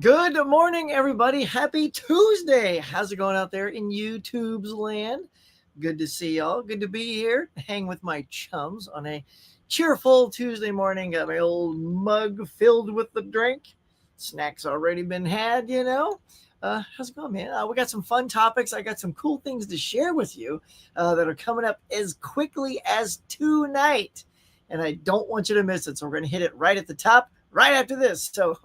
Good morning, everybody. Happy Tuesday. How's it going out there in YouTube's land? Good to see y'all. Good to be here. Hang with my chums on a cheerful Tuesday morning. Got my old mug filled with the drink. Snacks already been had. How's it going, man? We got some fun topics. I got some cool things to share with you that are coming up as quickly as tonight. And I don't want you to miss it. So we're going to hit it right at the top right after this. So,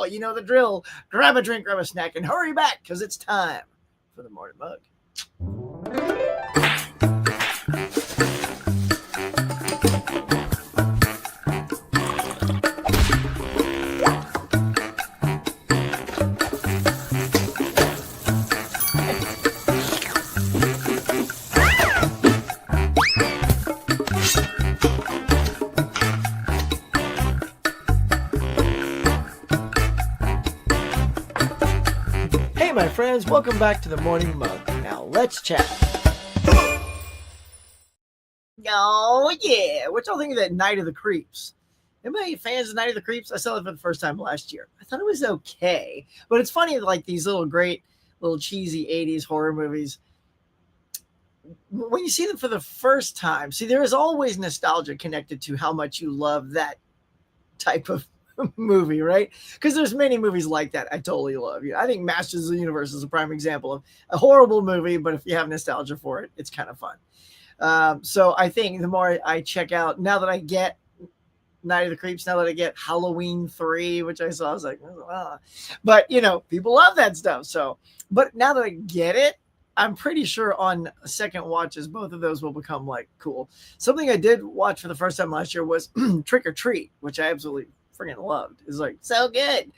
you know the drill. Grab a drink, grab a snack, and hurry back because it's time for the morning mug. Hey, my friends, welcome back to the morning mug. Now let's chat. Oh yeah, what y'all think of that Night of the Creeps? Anybody fans of Night of the Creeps? I saw it for the first time last year. I thought it was okay, but it's funny, like these great little cheesy 80s horror movies. When you see them for the first time, see, there is always nostalgia connected to how much you love that type of movie, right? Because there's many movies like that I totally love. I think Masters of the Universe is a prime example of a horrible movie, but if you have nostalgia for it, it's kind of fun. So I think the more I check out, now that I get Night of the Creeps, now that I get Halloween 3, which I saw, I was like, but people love that stuff. So, but now that I get it, I'm pretty sure on second watches, both of those will become like cool. Something I did watch for the first time last year was Trick or Treat, which I absolutely freaking loved. It's like so good.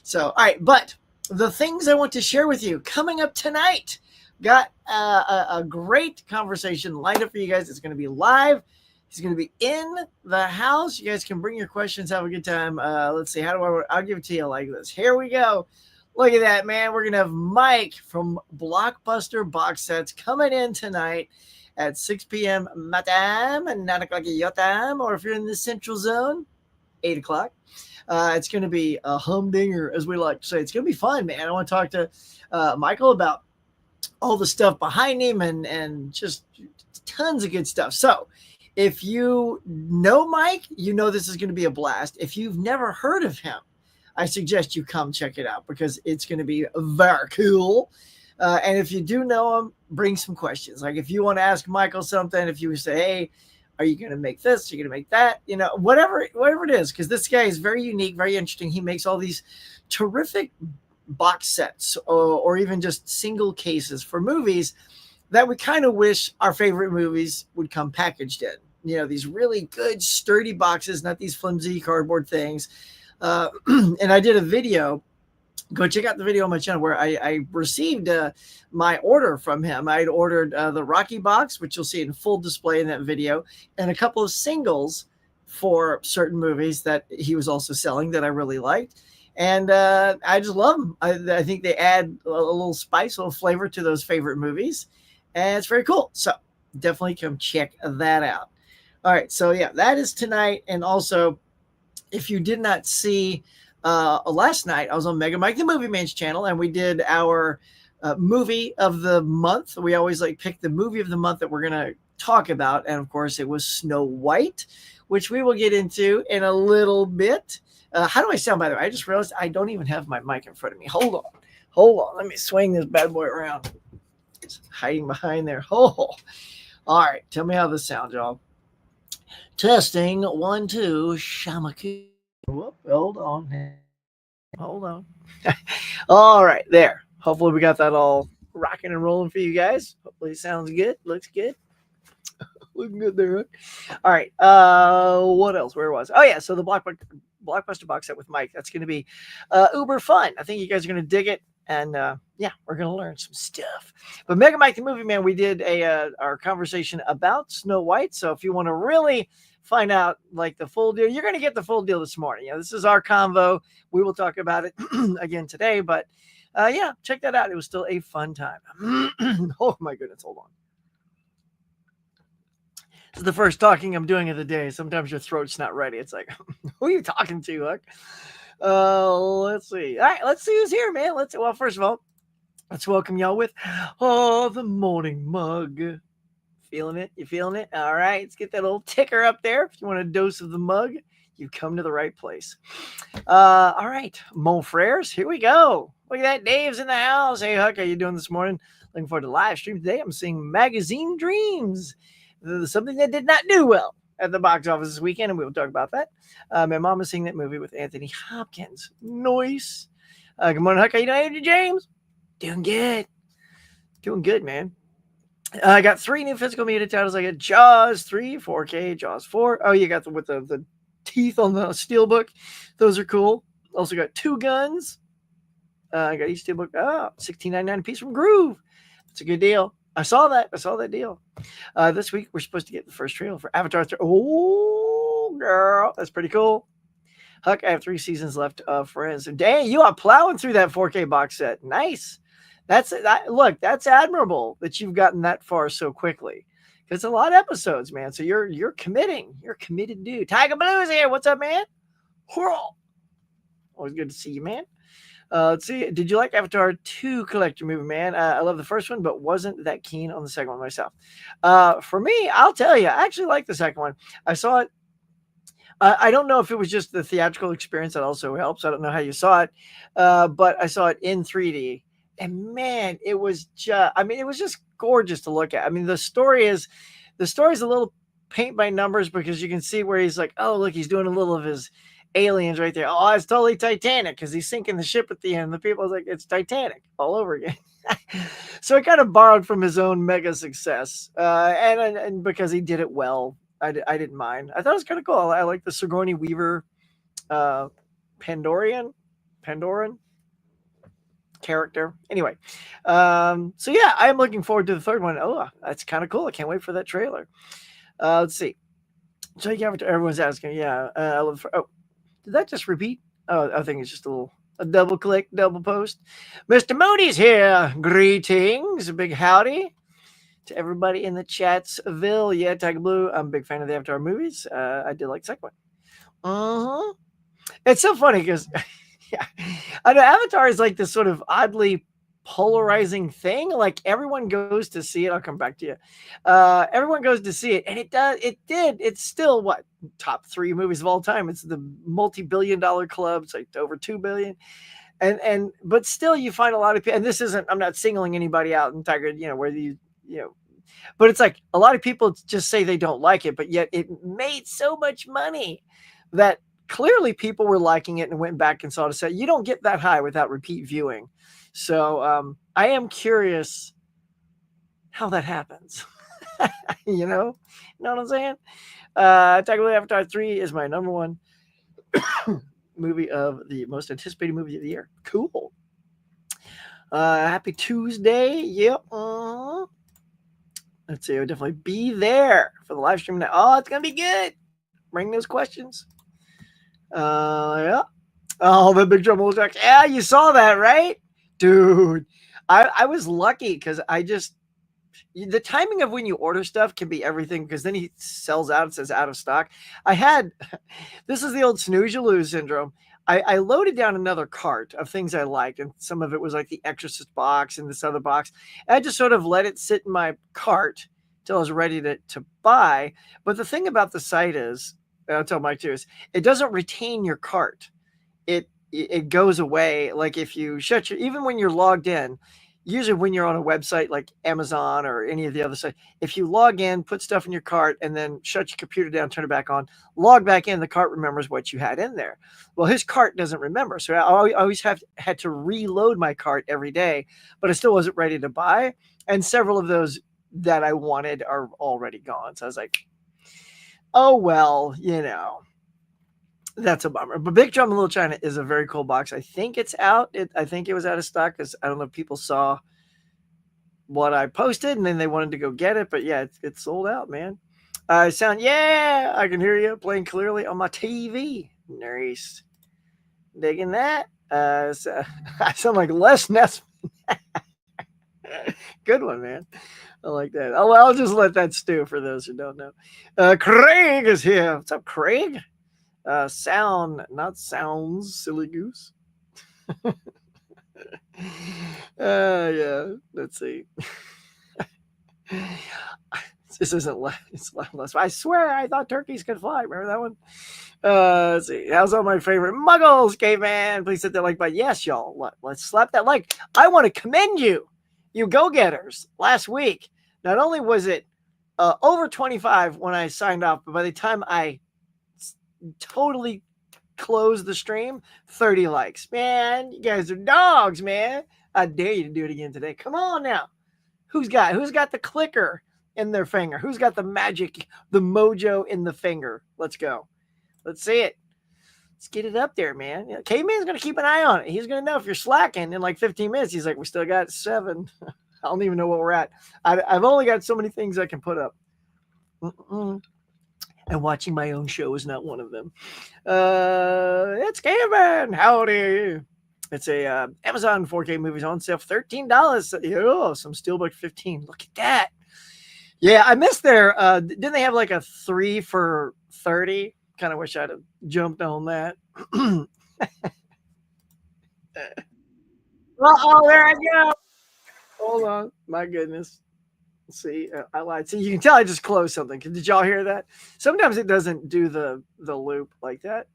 So, all right, but the things I want to share with you coming up tonight. Got a great conversation lined up for you guys. It's going to be live. He's going to be in the house. You guys can bring your questions, have a good time. Let's see. I'll give it to you like this. Here we go. Look at that, man. We're going to have Mike from Blockbuster Boxsets coming in tonight at 6 p.m. my time and 9 o'clock your time. Or if you're in the central zone, 8 o'clock. It's going to be a humdinger, as we like to say. It's going to be fun, man. I want to talk to Michael about all the stuff behind him and just tons of good stuff. So if you know Mike, you know this is going to be a blast. If you've never heard of him, I suggest you come check it out because it's going to be very cool. And if you do know him, bring some questions. Like if you want to ask Michael something, if you say, hey, are you going to make this? Are you going to make that? Whatever it is, because this guy is very unique, very interesting. He makes all these terrific box sets or even just single cases for movies that we kind of wish our favorite movies would come packaged in. These really good, sturdy boxes, not these flimsy cardboard things. And I did a video. Go check out the video on my channel where I received my order from him. I'd ordered the Rocky box, which you'll see in full display in that video, and a couple of singles for certain movies that he was also selling that I really liked. And I just love them. I think they add a little spice, a little flavor to those favorite movies. And it's very cool. So definitely come check that out. All right. So, yeah, that is tonight. And also, if you did not see last night, I was on Mega Mike the Movie Man's channel, and we did our movie of the month. We always pick the movie of the month that we're going to talk about. And, of course, it was Snow White, which we will get into in a little bit. How do I sound, by the way? I just realized I don't even have my mic in front of me. Hold on. Let me swing this bad boy around. It's hiding behind there. All right. Tell me how this sounds, y'all. Testing 1, 2. Shamaku. Whoop, hold on. All right. There. Hopefully we got that all rocking and rolling for you guys. Hopefully it sounds good. Looks good. Looking good there. Right? All right. What else? Where was? Oh, yeah. So the Blockbuster box set with Mike. That's going to be uber fun. I think you guys are going to dig it. And we're going to learn some stuff. But Mega Mike the Movie Man, we did our conversation about Snow White. So if you want to really find out the full deal, you're going to get the full deal this morning. This is our convo. We will talk about it again today. But check that out. It was still a fun time. Oh, my goodness. Hold on. This is the first talking I'm doing of the day. Sometimes your throat's not ready. It's like, who are you talking to? Let's see. All right, let's see who's here, man. Well, first of all, let's welcome y'all with the morning mug. Feeling it? You feeling it? All right, let's get that little ticker up there. If you want a dose of the mug, you've come to the right place. All right, mon frères, here we go. Look at that, Dave's in the house. Hey, Huck, how you doing this morning? Looking forward to the live stream today. I'm seeing Magazine Dreams, something that did not do well at the box office this weekend, and we will talk about that. My mom is seeing that movie with Anthony Hopkins. Nice. Good morning, Huck. How you doing, James? Doing good, man. I got 3 new physical media titles. I got Jaws 3, 4K, Jaws 4. Oh, you got with the teeth on the steelbook. Those are cool. Also got 2 guns. I got each steelbook. $16.99 a piece from Groove. It's a good deal. I saw that deal. This week we're supposed to get the first trailer for Avatar 3. Oh, girl, that's pretty cool. Huck, I have 3 seasons left of Friends. Dang, you are plowing through that 4K box set. Nice. That's admirable that you've gotten that far so quickly. It's a lot of episodes, man. So you're committing. You're a committed dude. Tiger Blue's here. What's up, man? Whirl. Always good to see you, man. Let's see. Did you like Avatar 2 collector movie, man? I love the first one, but wasn't that keen on the second one myself. For me, I'll tell you, I actually like the second one. I saw it. I don't know if it was just the theatrical experience that also helps. I don't know how you saw it, but I saw it in 3D. And man, it was just gorgeous to look at. I mean, the story is a little paint by numbers because you can see where he's like, oh, look, he's doing a little of his aliens right there. Oh, it's totally Titanic because he's sinking the ship at the end. The people was like, it's Titanic all over again. So I kind of borrowed from his own mega success. And because he did it well, I didn't mind. I thought it was kind of cool. I like the Sigourney Weaver Pandoran character. Anyway, so yeah, I'm looking forward to the third one. Oh, that's kind of cool. I can't wait for that trailer. Let's see. So everyone's asking. Yeah, I love. Oh, did that just repeat? Oh, I think it's just a double click, double post. Mr. Moody's here. Greetings, a big howdy to everybody in the chatsville. Yeah, Tiger Blue. I'm a big fan of the Avatar movies. I did like the second one. It's so funny because. Yeah, I know Avatar is like this sort of oddly polarizing thing. Like everyone goes to see it. I'll come back to you. Everyone goes to see it, and it's still what top 3 movies of all time. It's the multi-billion-dollar club. It's like over 2 billion, but still you find a lot of people. And this isn't. I'm not singling anybody out in Tiger. But it's like a lot of people just say they don't like it, but yet it made so much money that. Clearly, people were liking it and went back and saw it. So you don't get that high without repeat viewing. So I am curious how that happens. you know what I'm saying? Tiger Woods Avatar 3 is my number 1 movie of the most anticipated movie of the year. Cool. Happy Tuesday. Yep. Let's see. I'll definitely be there for the live stream now. Oh, it's going to be good. Bring those questions. Yeah. Oh, the big trouble. Yeah, you saw that, right? Dude, I was lucky because the timing of when you order stuff can be everything because then he sells out. It says out of stock. This is the old snooze you lose syndrome. I loaded down another cart of things I liked, and some of it was like the Exorcist box and this other box. And I just sort of let it sit in my cart till I was ready to buy. But the thing about the site is, I'll tell Mike too, is it doesn't retain your cart. It goes away. Like if you even when you're logged in, usually when you're on a website like Amazon or any of the other sites, if you log in, put stuff in your cart and then shut your computer down, turn it back on, log back in, the cart remembers what you had in there. Well, his cart doesn't remember. So I always had to reload my cart every day, but I still wasn't ready to buy. And several of those that I wanted are already gone. So I was like, oh, well, that's a bummer. But Big Trouble in Little China is a very cool box. I think it's out. I think it was out of stock because I don't know if people saw what I posted and then they wanted to go get it. But yeah, it's sold out, man. I can hear you playing clearly on my TV. Nice. Digging that. So, I sound like Les Nessman. Good one, man. I like that. I'll just let that stew for those who don't know. Craig is here. What's up, Craig? Sound, not sounds, silly goose. Yeah, let's see. This isn't it's less. I swear I thought turkeys could fly. Remember that one? Let's see. How's all my favorite muggles, caveman? Please hit that like button. Yes, y'all. Let's slap that like. I want to commend you, you go-getters. Last week, not only was it over 25 when I signed off, but by the time I totally closed the stream, 30 likes. Man, you guys are dogs, man. I dare you to do it again today. Come on now. Who's got the clicker in their finger? Who's got the magic, the mojo in the finger? Let's go. Let's see it. Let's get it up there, man. You know, Caveman's going to keep an eye on it. He's going to know if you're slacking in like 15 minutes. He's like, we still got 7. I don't even know what we're at. I've only got so many things I can put up. And watching my own show is not one of them. It's Caveman. Howdy. It's a Amazon 4K movies on sale for $13. Oh, some Steelbook 15. Look at that. Yeah, I missed their. Didn't they have like a 3 for $30? Kind of wish I'd have jumped on that. Oh, there I go. Hold on. My goodness. Let's see, I lied. See, you can tell I just closed something. Did y'all hear that? Sometimes it doesn't do the loop like that.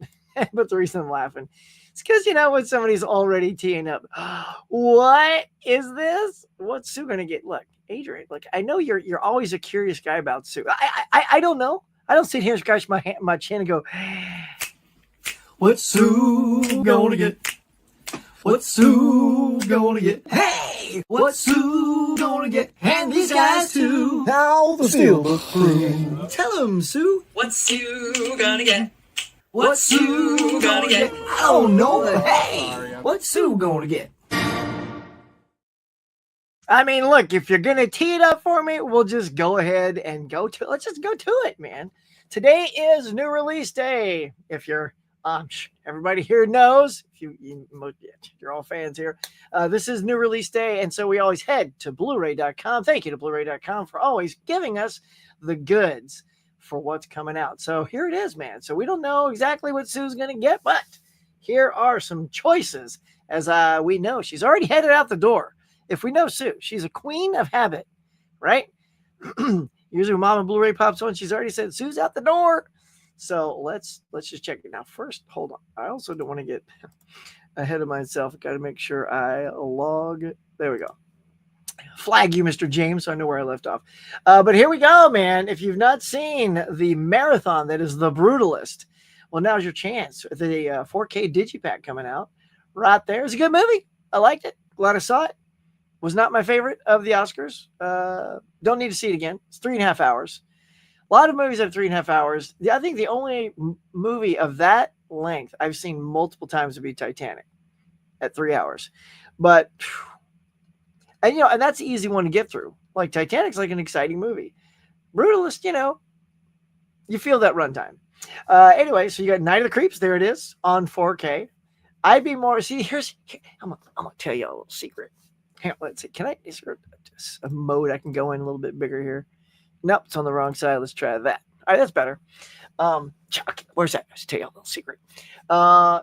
But the reason I'm laughing is because, when somebody's already teeing up. What is this? What's Sue going to get? Look, Adrian, look, I know you're always a curious guy about Sue. I don't know. I don't sit here and scratch my chin and go, what's Sue gonna get? What's Sue gonna get? Hey, what's Sue gonna get? And these guys too. Now the Steelbook crew. Tell them, Sue. What's Sue gonna get? What's Sue gonna get? I don't know, but hey, what's Sue gonna get? I mean, look, if you're going to tee it up for me, we'll just go ahead and let's just go to it, man. Today is new release day. If you're, everybody here knows, if you're all fans here, this is new release day. And so we always head to Blu-ray.com. Thank you to Blu-ray.com for always giving us the goods for what's coming out. So here it is, man. So we don't know exactly what Sue's going to get, but here are some choices. As we know, she's already headed out the door. If we know Sue, she's a queen of habit, right? Usually when Mama Blu-ray pops on, she's already said Sue's out the door. So let's just check it now. First, hold on. I also don't want to get ahead of myself. Got to make sure I log. There we go. Flag you, Mr. James, so I know where I left off. But here we go, man. If you've not seen the marathon that is The Brutalist, well, now's your chance. The 4K Digipack coming out right there. It's a good movie. I liked it. Glad I saw it. Was not my favorite of the Oscars. Don't need to see it again. It's 3.5 hours. A lot of movies have 3.5 hours. I think the only movie of that length I've seen multiple times would be Titanic at 3 hours. But, and that's the easy one to get through. Like Titanic's like an exciting movie. Brutalist, you feel that runtime. Anyway, so you got Night of the Creeps. There it is on 4K. I'd be more, I'm going to tell you a little secret. Let's see. Is there a mode I can go in a little bit bigger here? Nope, it's on the wrong side. Let's try that. All right, that's better. Where's that? Let's tell you a little secret.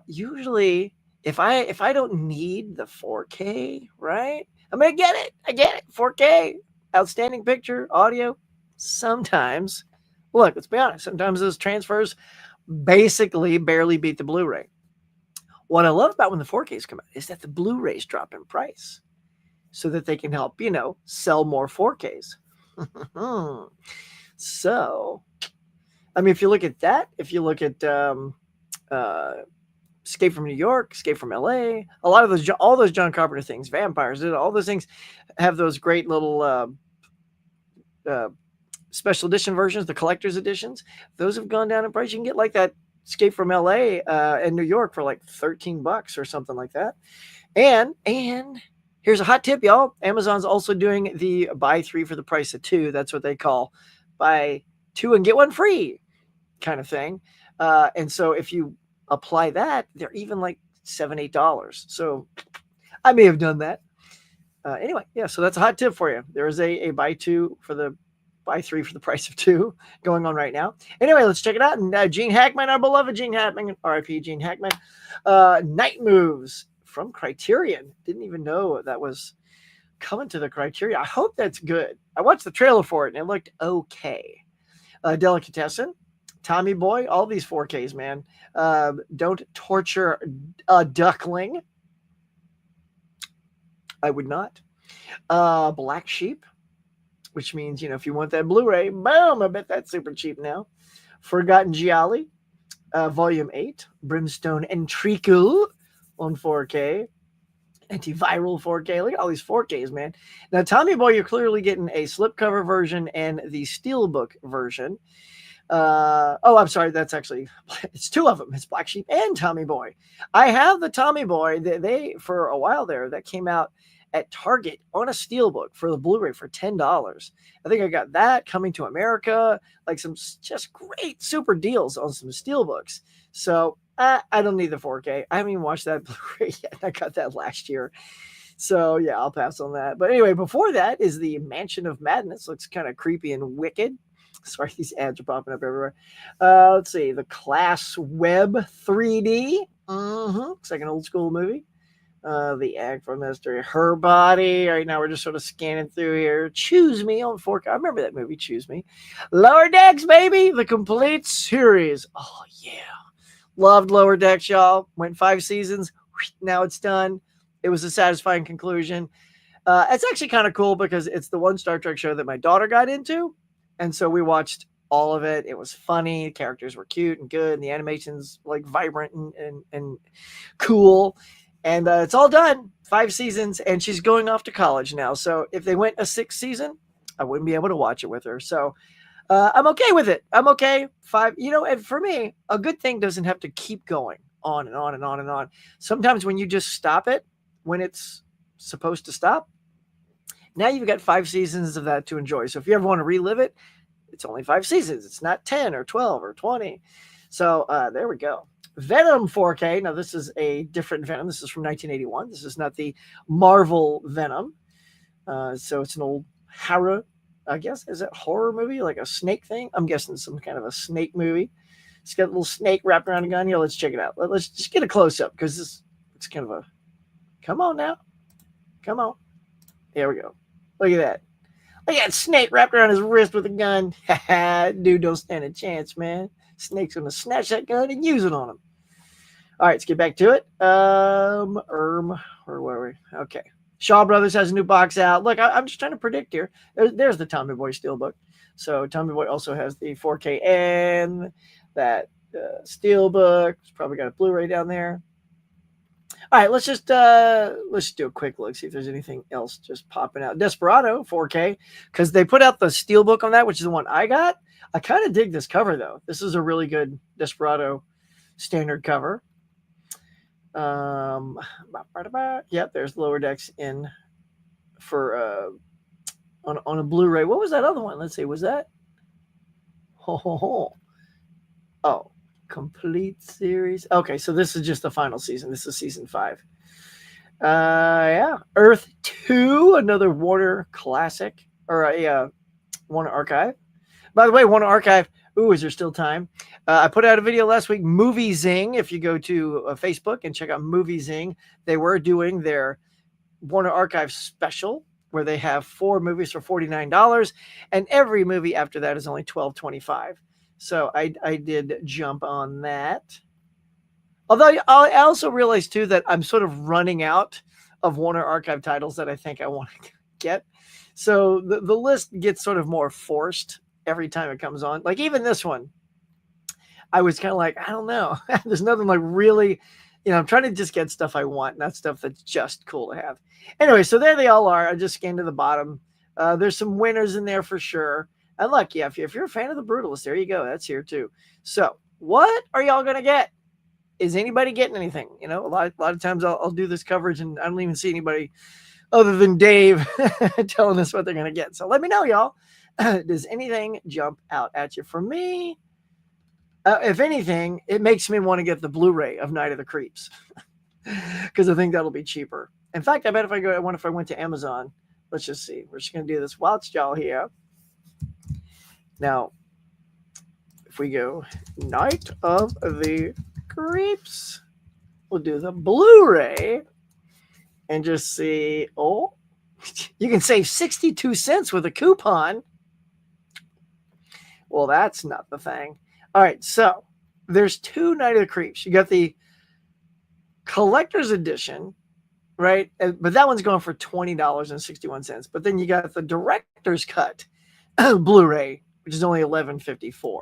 Usually, if I don't need the 4K, right? I'm gonna get it. I get it. 4K, outstanding picture, audio. Sometimes, look, let's be honest. Sometimes those transfers basically barely beat the Blu-ray. What I love about when the 4Ks come out is that the Blu-rays drop in price, so that they can help, sell more 4Ks. So, I mean, if you look at that, if you look at Escape from New York, Escape from LA, a lot of all those John Carpenter things, vampires, all those things have those great little special edition versions, the collector's editions. Those have gone down in price. You can get like that Escape from LA in New York for like $13 or something like that. And here's a hot tip, y'all. Amazon's also doing the buy 3 for the price of 2. That's what they call buy 2 and get 1 free kind of thing. And so if you apply that, they're even like $7, $8. So I may have done that. Anyway, yeah, so that's a hot tip for you. There is a buy 2 for the buy 3 for the price of 2 going on right now. Anyway, let's check it out. And Gene Hackman, our beloved Gene Hackman, R.I.P. Gene Hackman. Night Moves from Criterion. Didn't even know that was coming to the Criterion. I hope that's good. I watched the trailer for it and it looked okay. Delicatessen, Tommy Boy, all these 4Ks, man. Don't torture a duckling. I would not. Black Sheep, which means, if you want that Blu-ray, boom, I bet that's super cheap now. Forgotten Gialli, Volume 8, Brimstone and Treacle on 4K. Antiviral 4K. Look at all these 4Ks, man. Now, Tommy Boy, you're clearly getting a slipcover version and the steelbook version. I'm sorry. That's actually, it's 2 of them. It's Black Sheep and Tommy Boy. I have the Tommy Boy. They for a while there, that came out at Target on a steelbook for the Blu-ray for $10. I think I got that coming to America, like some just great super deals on some steelbooks. So I don't need the 4K. I haven't even watched that Blu-ray yet. I got that last year. So yeah, I'll pass on that. But anyway, before that is the Mansion of Madness. Looks kind of creepy and wicked. Sorry, these ads are popping up everywhere. Let's see. The Class Web 3D. Looks like an old school movie. The Act for Mystery. Her Body. Right now we're just sort of scanning through here. Choose Me on 4K. I remember that movie, Choose Me. Lower Decks, baby. The complete series. Oh, yeah. Loved Lower Decks, y'all. Went 5 seasons. Now it's done. It was a satisfying conclusion. It's actually kind of cool because it's the one Star Trek show that my daughter got into. And so we watched all of it. It was funny. The characters were cute and good. And the animation's like vibrant and cool. And it's all done. 5 seasons. And she's going off to college now. So if they went a 6th season, I wouldn't be able to watch it with her. So I'm okay with it. I'm okay. 5, and for me, a good thing doesn't have to keep going on and on and on and on. Sometimes when you just stop it, when it's supposed to stop, now you've got 5 seasons of that to enjoy. So if you ever want to relive it, it's only 5 seasons. It's not 10 or 12 or 20. So there we go. Venom 4K. Now this is a different Venom. This is from 1981. This is not the Marvel Venom. So it's an old horror, I guess. Is that horror movie? Like a snake thing? I'm guessing some kind of a snake movie. It's got a little snake wrapped around a gun. Here, let's check it out. Let's just get a close-up because it's kind of a... Come on now. Come on. There we go. Look at that. Look at that snake wrapped around his wrist with a gun. Dude, don't stand a chance, man. Snake's going to snatch that gun and use it on him. All right, let's get back to it. Where were we? Okay. Shaw Brothers has a new box out. Look, I'm just trying to predict here. There's the Tommy Boy Steelbook. So Tommy Boy also has the 4K and that Steelbook. It's probably got a Blu-ray down there. All right, let's just do a quick look, see if there's anything else just popping out. Desperado 4K, because they put out the Steelbook on that, which is the one I got. I kind of dig this cover, though. This is a really good Desperado standard cover. Yep, there's Lower Decks in for on a Blu-ray. What was that other one? Let's see, was that? Oh, complete series. Okay, so this is just the final season. This is season 5. Yeah, Earth 2, another Warner classic, or a Warner archive. By the way, Warner archive. Ooh, is there still time? I put out a video last week, Movie Zyng. If you go to Facebook and check out Movie Zyng, they were doing their Warner Archive special where they have 4 movies for $49, and every movie after that is only $12.25. So I did jump on that. Although I also realized too that I'm sort of running out of Warner Archive titles that I think I want to get. So the list gets sort of more forced every time it comes on. Like even this one, I was kind of like, I don't know. There's nothing like really, I'm trying to just get stuff I want, not stuff that's just cool to have. Anyway, so there they all are. I just scanned to the bottom. There's some winners in there for sure. And look, yeah, if you're a fan of The Brutalist, there you go. That's here too. So what are y'all going to get? Is anybody getting anything? A lot of times I'll do this coverage and I don't even see anybody other than Dave telling us what they're going to get. So let me know, y'all. Does anything jump out at you? For me, if anything, it makes me want to get the Blu-ray of Night of the Creeps because I think that'll be cheaper. In fact, I wonder if I went to Amazon. Let's just see. We're just going to do this whilst y'all here. Now, if we go Night of the Creeps, we'll do the Blu-ray and just see, oh, you can save 62 cents with a coupon. Well, that's not the thing. All right, so there's two Night of the Creeps. You got the collector's edition, right? But that one's going for $20.61. But then you got the director's cut Blu-ray, which is only $11.54.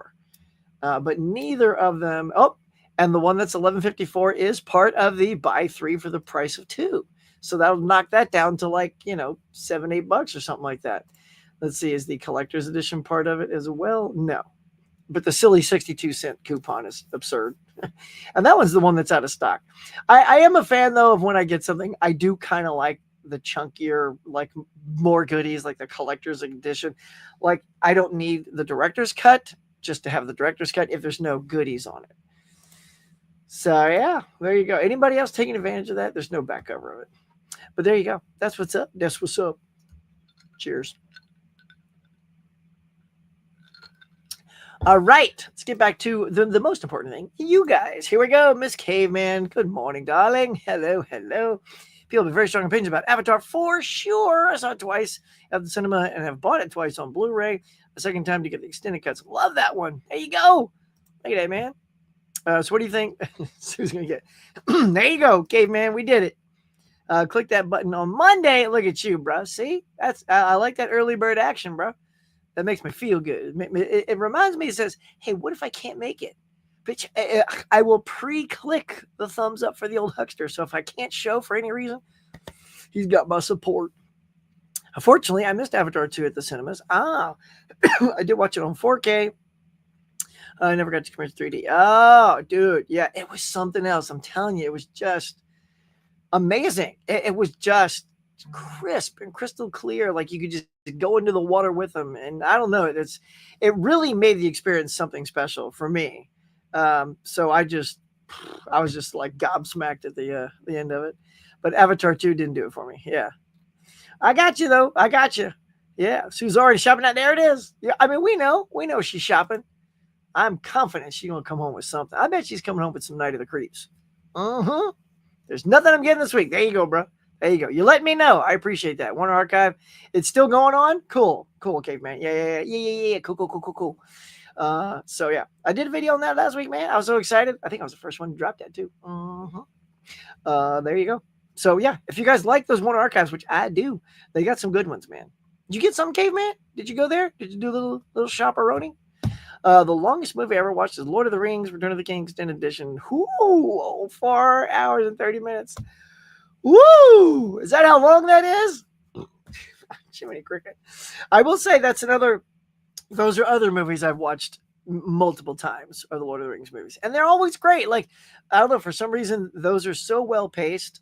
But neither of them. Oh, and the one that's $11.54 is part of the buy 3 for the price of 2. So that'll knock that down to like, $7-8 or something like that. Let's see, is the collector's edition part of it as well? No. But the silly 62-cent coupon is absurd. And that one's the one that's out of stock. I am a fan, though, of when I get something. I do kind of like the chunkier, like more goodies, like the collector's edition. Like, I don't need the director's cut just to have the director's cut if there's no goodies on it. So, yeah, there you go. Anybody else taking advantage of that? There's no back cover of it. But there you go. That's what's up. That's what's up. Cheers. All right, let's get back to the most important thing. You guys, here we go. Miss Caveman, good morning, darling. Hello, hello. People have very strong opinions about Avatar for sure. I saw it twice at the cinema and have bought it twice on Blu-ray. A second time to get the extended cuts. Love that one. There you go. Look at that, man. So what do you think? Who's going to get? There you go, Caveman. We did it. Click that button on Monday. Look at you, bro. See? I like that early bird action, bro. That makes me feel good. It reminds me, it says, hey, what if I can't make it? Bitch, I will pre-click the thumbs up for the old huckster. So if I can't show for any reason, he's got my support. Unfortunately, I missed Avatar 2 at the cinemas. I did watch it on 4K. I never got to come here 3D. Oh, dude. Yeah, it was something else. I'm telling you, it was just amazing. It was just crisp and crystal clear. Like you could just go into the water with them. And I don't know. It really made the experience something special for me. So I was just like gobsmacked at the end of it. But Avatar 2 didn't do it for me. Yeah. I got you though. I got you. Yeah. Sue's already shopping out. There it is. Yeah. I mean, we know she's shopping. I'm confident she's going to come home with something. I bet she's coming home with some Night of the Creeps. There's nothing I'm getting this week. There you go, bro. There you go. You let me know. I appreciate that. Warner Archive. It's still going on? Cool. Cool, Caveman. Yeah. Cool. So yeah, I did a video on that last week, man. I was so excited. I think I was the first one to drop that too. There you go. So yeah, if you guys like those Warner Archives, which I do, they got some good ones, man. Did you get some, Caveman? Did you go there? Did you do a little shopperoni? The longest movie I ever watched is Lord of the Rings, Return of the King Extended Edition. 4 hours and 30 minutes. Woo! Is that how long that is? Jiminy Cricket. I will say those are other movies I've watched multiple times, are the Lord of the Rings movies. And they're always great. Like, I don't know, for some reason, those are so well paced.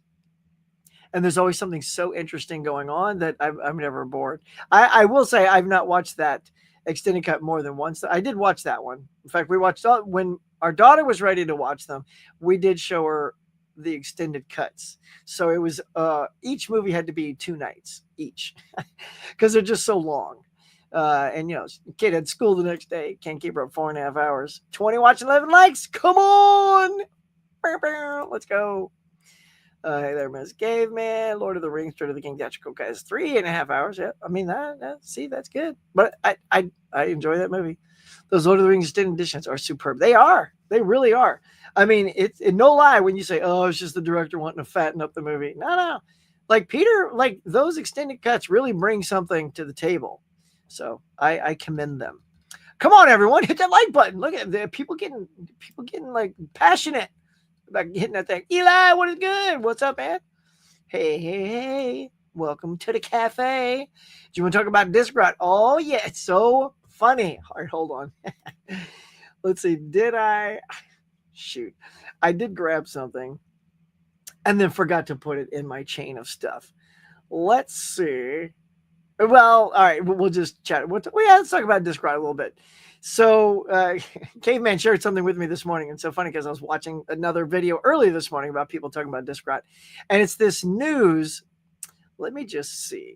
And there's always something so interesting going on that I'm never bored. I will say I've not watched that extended cut more than once. I did watch that one. In fact, we watched when our daughter was ready to watch them. We did show her the extended cuts. So it was each movie had to be 2 nights each because they're just so long. And kid had school the next day. Can't keep her up 4.5 hours. 20 watch, 11 likes. Come on. Let's go. Hey there, Miss Caveman. Lord of the Rings, Return of the King, Theatrical guys, 3.5 hours. Yeah, I mean see, that's good. But I enjoy that movie. Those Lord of the Rings extended editions are superb. They are. They really are. I mean, it's no lie when you say, "Oh, it's just the director wanting to fatten up the movie." No. Like Peter, like those extended cuts really bring something to the table. So I commend them. Come on, everyone, hit that like button. Look at the people getting like passionate about hitting that thing. Eli, what is good? What's up, man? Hey. Welcome to the cafe. Do you want to talk about Discrot? Oh, yeah. It's so funny. All right, hold on. Let's see. Shoot. I did grab something and then forgot to put it in my chain of stuff. Let's see. Well, all right. We'll just chat. Let's talk about Discrot a little bit. So Caveman shared something with me this morning. And so funny because I was watching another video early this morning about people talking about Discrot. And it's this news. Let me just see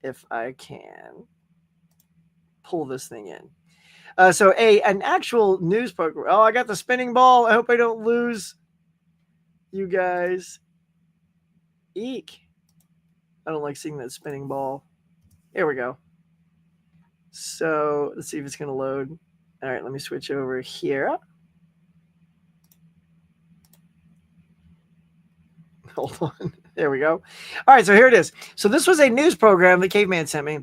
if I can pull this thing in. So an actual news program. Oh, I got the spinning ball. I hope I don't lose you guys. Eek. I don't like seeing that spinning ball. Here we go. So let's see if it's going to load. All right, let me switch over here. Hold on. There we go. All right, so here it is. So this was a news program that Caveman sent me.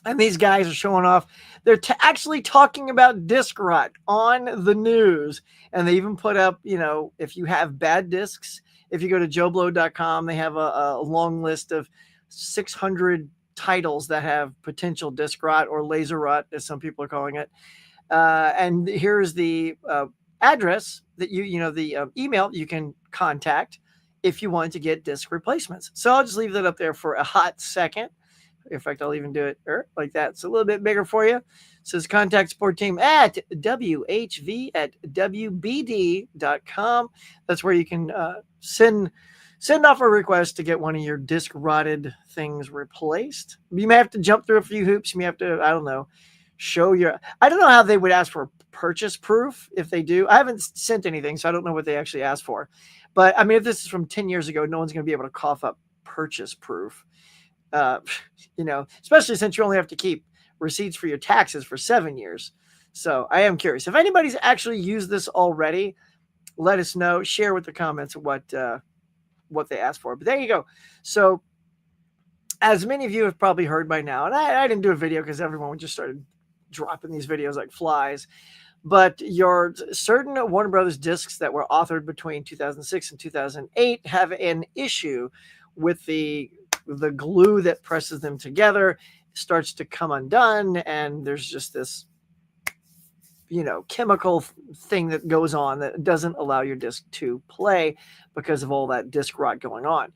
And these guys are showing off. They're actually talking about disc rot on the news. And they even put up, if you have bad discs, if you go to joeblow.com, they have a long list of 600 titles that have potential disc rot or laser rot, as some people are calling it. And here's the address that the email you can contact if you want to get disc replacements. So I'll just leave that up there for a hot second. In fact, I'll even do it like that. It's a little bit bigger for you. It says contact support team at whv@wbd.com. That's where you can send off a request to get one of your disc rotted things replaced. You may have to jump through a few hoops. You may have to, I don't know, I don't know how they would ask for purchase proof if they do. I haven't sent anything, so I don't know what they actually asked for. But I mean, if this is from 10 years ago, no one's going to be able to cough up purchase proof. Especially since you only have to keep receipts for your taxes for 7 years. So I am curious. If anybody's actually used this already, let us know. Share with the comments what they asked for. But there you go. So as many of you have probably heard by now, and I didn't do a video because everyone just started dropping these videos like flies. But your certain Warner Brothers discs that were authored between 2006 and 2008 have an issue with the glue that presses them together starts to come undone, and there's just this chemical thing that goes on that doesn't allow your disc to play because of all that disc rot going on.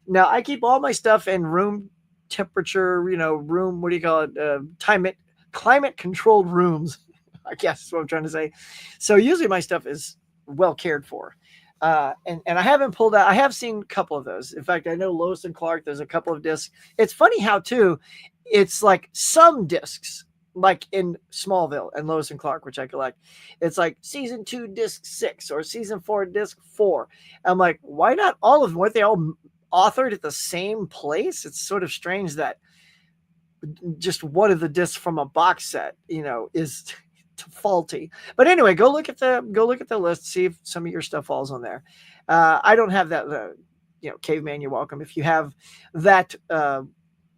Now, I keep all my stuff in room temperature, room, what do you call it, climate controlled rooms, I guess is what I'm trying to say. So usually my stuff is well cared for. And I haven't pulled out. I have seen a couple of those. In fact, I know Lois and Clark, there's a couple of discs. It's funny how, too, it's like some discs, like in Smallville and Lois and Clark, which I collect. It's like season 2, disc 6 or season 4, disc 4. I'm like, why not all of them? Weren't they all authored at the same place? It's sort of strange that just one of the discs from a box set, is faulty. But anyway, go look at the list, see if some of your stuff falls on there. I don't have that, Caveman, you're welcome. If you have that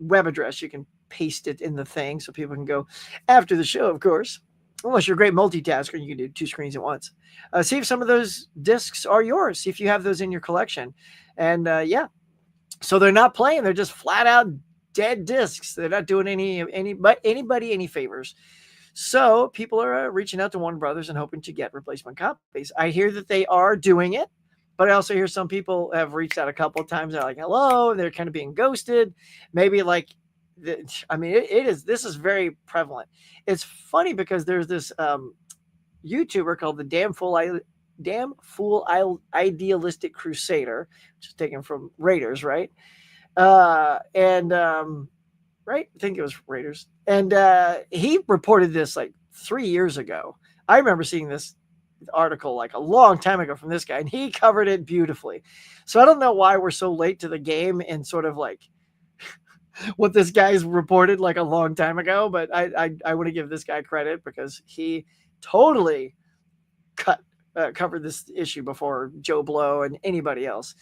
web address, you can paste it in the thing so people can go after the show, of course. Unless you're a great multitasker, you can do 2 screens at once. See if some of those discs are yours. See if you have those in your collection. And so they're not playing. They're just flat out dead discs. They're not doing anybody any favors. So people are reaching out to Warner Brothers and hoping to get replacement copies. I hear that they are doing it, but I also hear some people have reached out a couple of times. They're like, hello, they're kind of being ghosted. Maybe this is very prevalent. It's funny because there's this YouTuber called the Damn Fool Idealistic Crusader, which is taken from Raiders, right? Right? I think it was Raiders. And he reported this like 3 years ago. I remember seeing this article like a long time ago from this guy, and he covered it beautifully. So I don't know why we're so late to the game and sort of like what this guy's reported like a long time ago, but I want to give this guy credit because he totally covered this issue before Joe Blow and anybody else.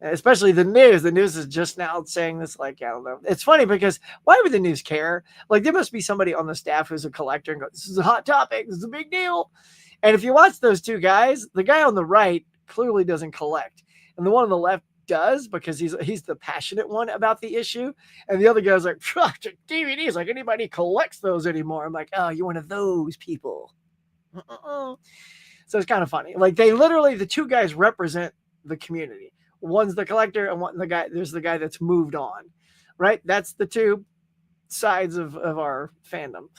Especially the news. The news is just now saying this, like, I don't know. It's funny because why would the news care? Like, there must be somebody on the staff who's a collector and go, this is a hot topic. This is a big deal. And if you watch those two guys, the guy on the right clearly doesn't collect. And the one on the left does because he's the passionate one about the issue. And the other guy's like, DVDs, like anybody collects those anymore. I'm like, oh, you're one of those people. So it's kind of funny. Like the two guys represent the community. One's the collector and there's the guy that's moved on, right? That's the two sides of our fandom.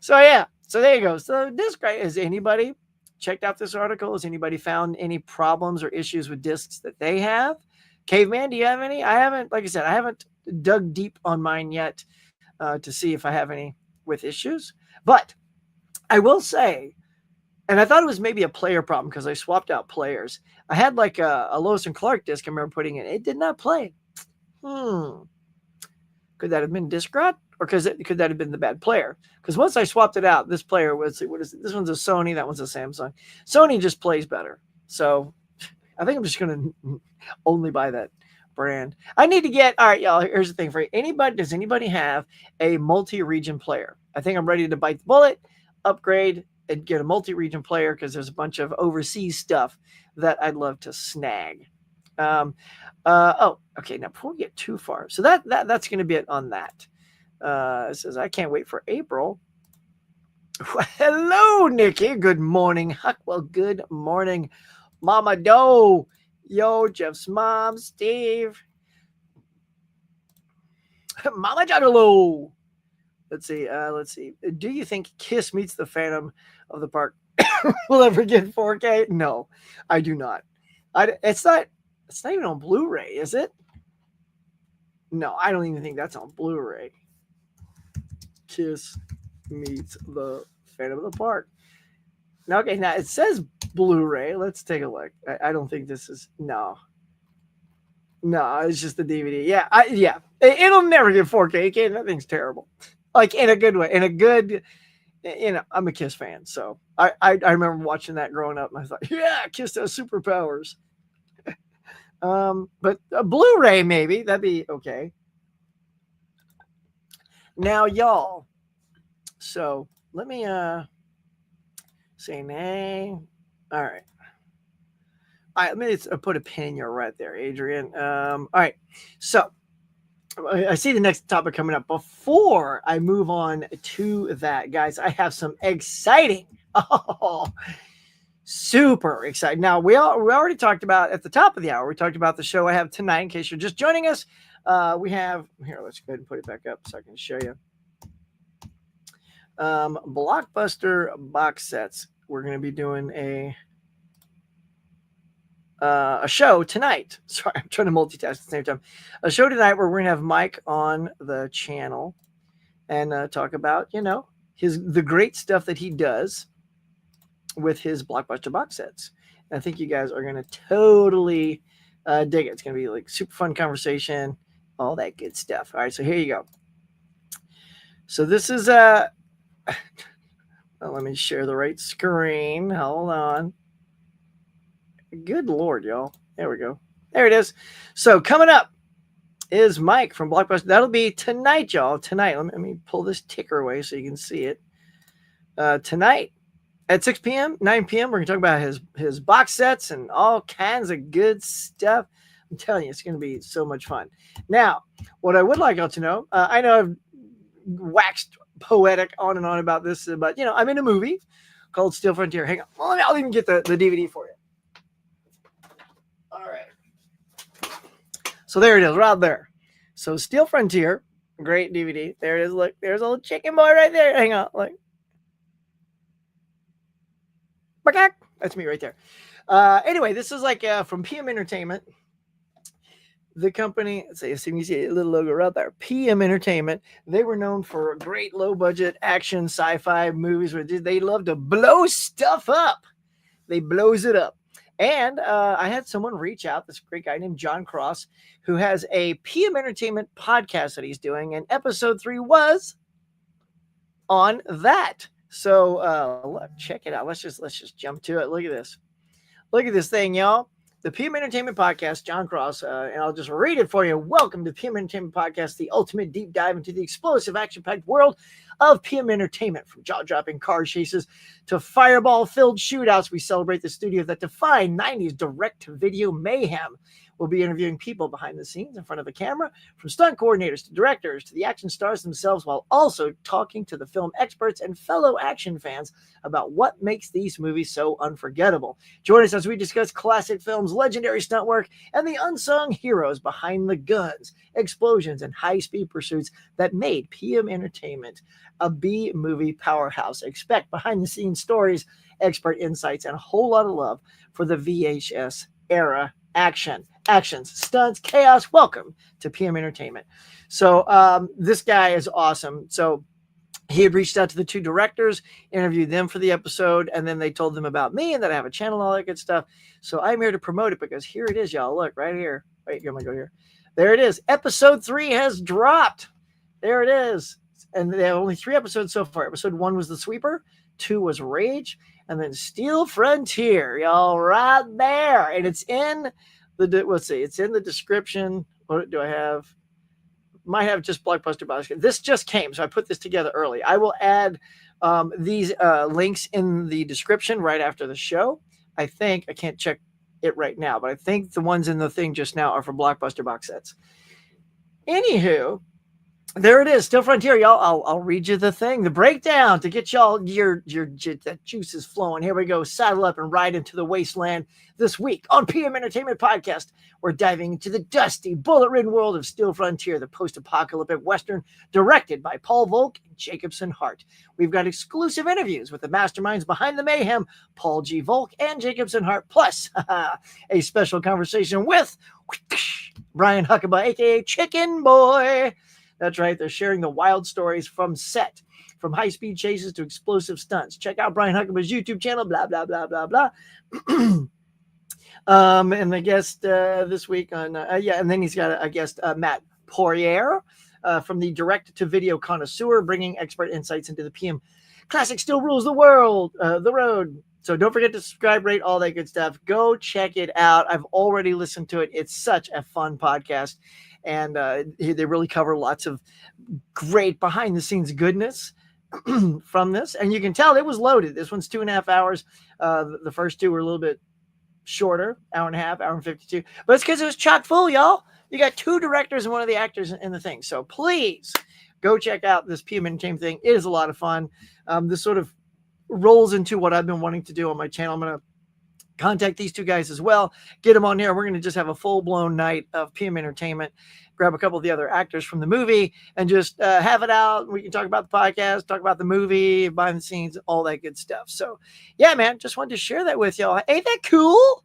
So yeah, so there you go. So disc right, has anybody checked out this article? Has anybody found any problems or issues with discs that they have? Caveman, do you have any? I haven't, like I said, I haven't dug deep on mine yet to see if I have any with issues. But I will say, and I thought it was maybe a player problem because I swapped out players. I had like a Lois and Clark disc. I remember putting it. It did not play. Could that have been disc rot, or could that have been the bad player? Because once I swapped it out, this player was, what is it? This one's a Sony. That one's a Samsung. Sony just plays better. So I think I'm just going to only buy that brand. I need to get, all right, y'all, here's the thing for you. Does anybody have a multi-region player? I think I'm ready to bite the bullet, upgrade, and get a multi-region player because there's a bunch of overseas stuff that I'd love to snag. Okay. Now before we get too far, so that's going to be it on that. It says, I can't wait for April. Hello, Nikki. Good morning, Huck. Well, good morning, Mama Doe. Yo, Jeff's mom, Steve. Mama Juggalo. Let's see. Do you think Kiss Meets the Phantom of the Park will ever get 4K? No, I do not. It's not even on Blu-ray, is it? No, I don't even think that's on Blu-ray. Kiss Meets the Phantom of the Park. Now, okay, now it says Blu-ray. Let's take a look. I don't think this is, no, it's just the DVD. Yeah, it'll never get 4K. Okay, that thing's terrible. Like in a good way, I'm a Kiss fan, so I remember watching that growing up, and I thought, yeah, Kiss has superpowers. But a Blu-ray maybe that'd be okay. Now, y'all. So let me say nay. All right. Let me put a pin in your right there, Adrian. All right. So I see the next topic coming up. Before I move on to that, guys, I have some exciting, super exciting. Now, we already talked about at the top of the hour, we talked about the show I have tonight. In case you're just joining us, we have, here, let's go ahead and put it back up so I can show you. Blockbuster box sets. We're going to be doing a show tonight. Sorry, I'm trying to multitask at the same time. A show tonight where we're going to have Mike on the channel and talk about, the great stuff that he does with his Blockbuster box sets. And I think you guys are going to totally dig it. It's going to be like super fun conversation, all that good stuff. All right, so here you go. So this is let me share the right screen. Hold on. Good Lord, y'all. There we go. There it is. So coming up is Mike from Blockbuster. That'll be tonight, y'all. Tonight. Let me pull this ticker away so you can see it. Tonight at 6 p.m., 9 p.m., we're going to talk about his box sets and all kinds of good stuff. I'm telling you, it's going to be so much fun. Now, what I would like y'all to know, I know I've waxed poetic on and on about this, but, I'm in a movie called Steel Frontier. Hang on. Well, I'll even get the DVD for you. All right. So there it is, right there. So Steel Frontier, great DVD. There it is. Look, there's a little chicken boy right there. Hang on. Look. That's me right there. Anyway, this is like from PM Entertainment. The company, you see a little logo right there, PM Entertainment. They were known for great low-budget action sci-fi movies where they love to blow stuff up. They blows it up. And I had someone reach out, this great guy named John Cross, who has a PM Entertainment podcast that he's doing, and episode 3 was on that. So look, check it out. Let's just jump to it. Look at this. Look at this thing, y'all. The PM Entertainment Podcast, John Cross, and I'll just read it for you. Welcome to PM Entertainment Podcast, the ultimate deep dive into the explosive, action-packed world of PM Entertainment. From jaw-dropping car chases to fireball-filled shootouts, we celebrate the studio that defined 90s direct-to-video mayhem. We'll be interviewing people behind the scenes in front of a camera, from stunt coordinators to directors to the action stars themselves, while also talking to the film experts and fellow action fans about what makes these movies so unforgettable. Join us as we discuss classic films, legendary stunt work, and the unsung heroes behind the guns, explosions, and high-speed pursuits that made PM Entertainment a B-movie powerhouse. Expect behind-the-scenes stories, expert insights, and a whole lot of love for the VHS era actions, stunts, chaos. Welcome to PM Entertainment. So this guy is awesome. So he had reached out to the two directors, interviewed them for the episode, and then they told them about me and that I have a channel and all that good stuff. So I'm here to promote it because here it is, y'all. Look, right here. Wait, I'm going to go here. There it is. Episode 3 has dropped. There it is. And they have only 3 episodes so far. Episode 1 was The Sweeper, 2 was Rage, and then Steel Frontier, y'all, right there. And it's in the, let's see, it's in the description. What do I have? Might have just Blockbuster Boxsets. This just came, so I put this together early. I will add these links in the description right after the show. I think, I can't check it right now, but I think the ones in the thing just now are for Blockbuster Boxsets. Anywho, there it is, Steel Frontier, y'all. I'll read you the thing, the breakdown to get y'all your that juices flowing. Here we go. Saddle up and ride into the wasteland this week on PM Entertainment Podcast. We're diving into the dusty, bullet-ridden world of Steel Frontier, the post-apocalyptic western directed by Paul Volk and Jacobson Hart. We've got exclusive interviews with the masterminds behind the mayhem, Paul G. Volk and Jacobson Hart, plus a special conversation with Brian Huckabee, aka Chicken Boy. That's right. They're sharing the wild stories from set, from high-speed chases to explosive stunts. Check out Brian Huckabee's YouTube channel, blah, blah, blah, blah, blah. And the guest this week on, and then he's got a guest, Matt Poirier, from the direct-to-video connoisseur, bringing expert insights into the PM classic still rules the world, the road. So don't forget to subscribe, rate, all that good stuff. Go check it out. I've already listened to it. It's such a fun podcast. And they really cover lots of great behind-the-scenes goodness from this. And you can tell it was loaded. This one's 2.5 hours. The first 2 were a little bit shorter, 1.5 hours, 1:52. But it's because it was chock full, y'all. You got 2 directors and 1 of the actors in the thing. So please go check out this PM Entertainment thing. It is a lot of fun. This sort of rolls into what I've been wanting to do on my channel. I'm going to contact these 2 guys as well, get them on here. We're going to just have a full-blown night of PM Entertainment, grab a couple of the other actors from the movie, and just have it out. We can talk about the podcast, talk about the movie, behind the scenes, all that good stuff. So, yeah, man, just wanted to share that with y'all. Ain't that cool?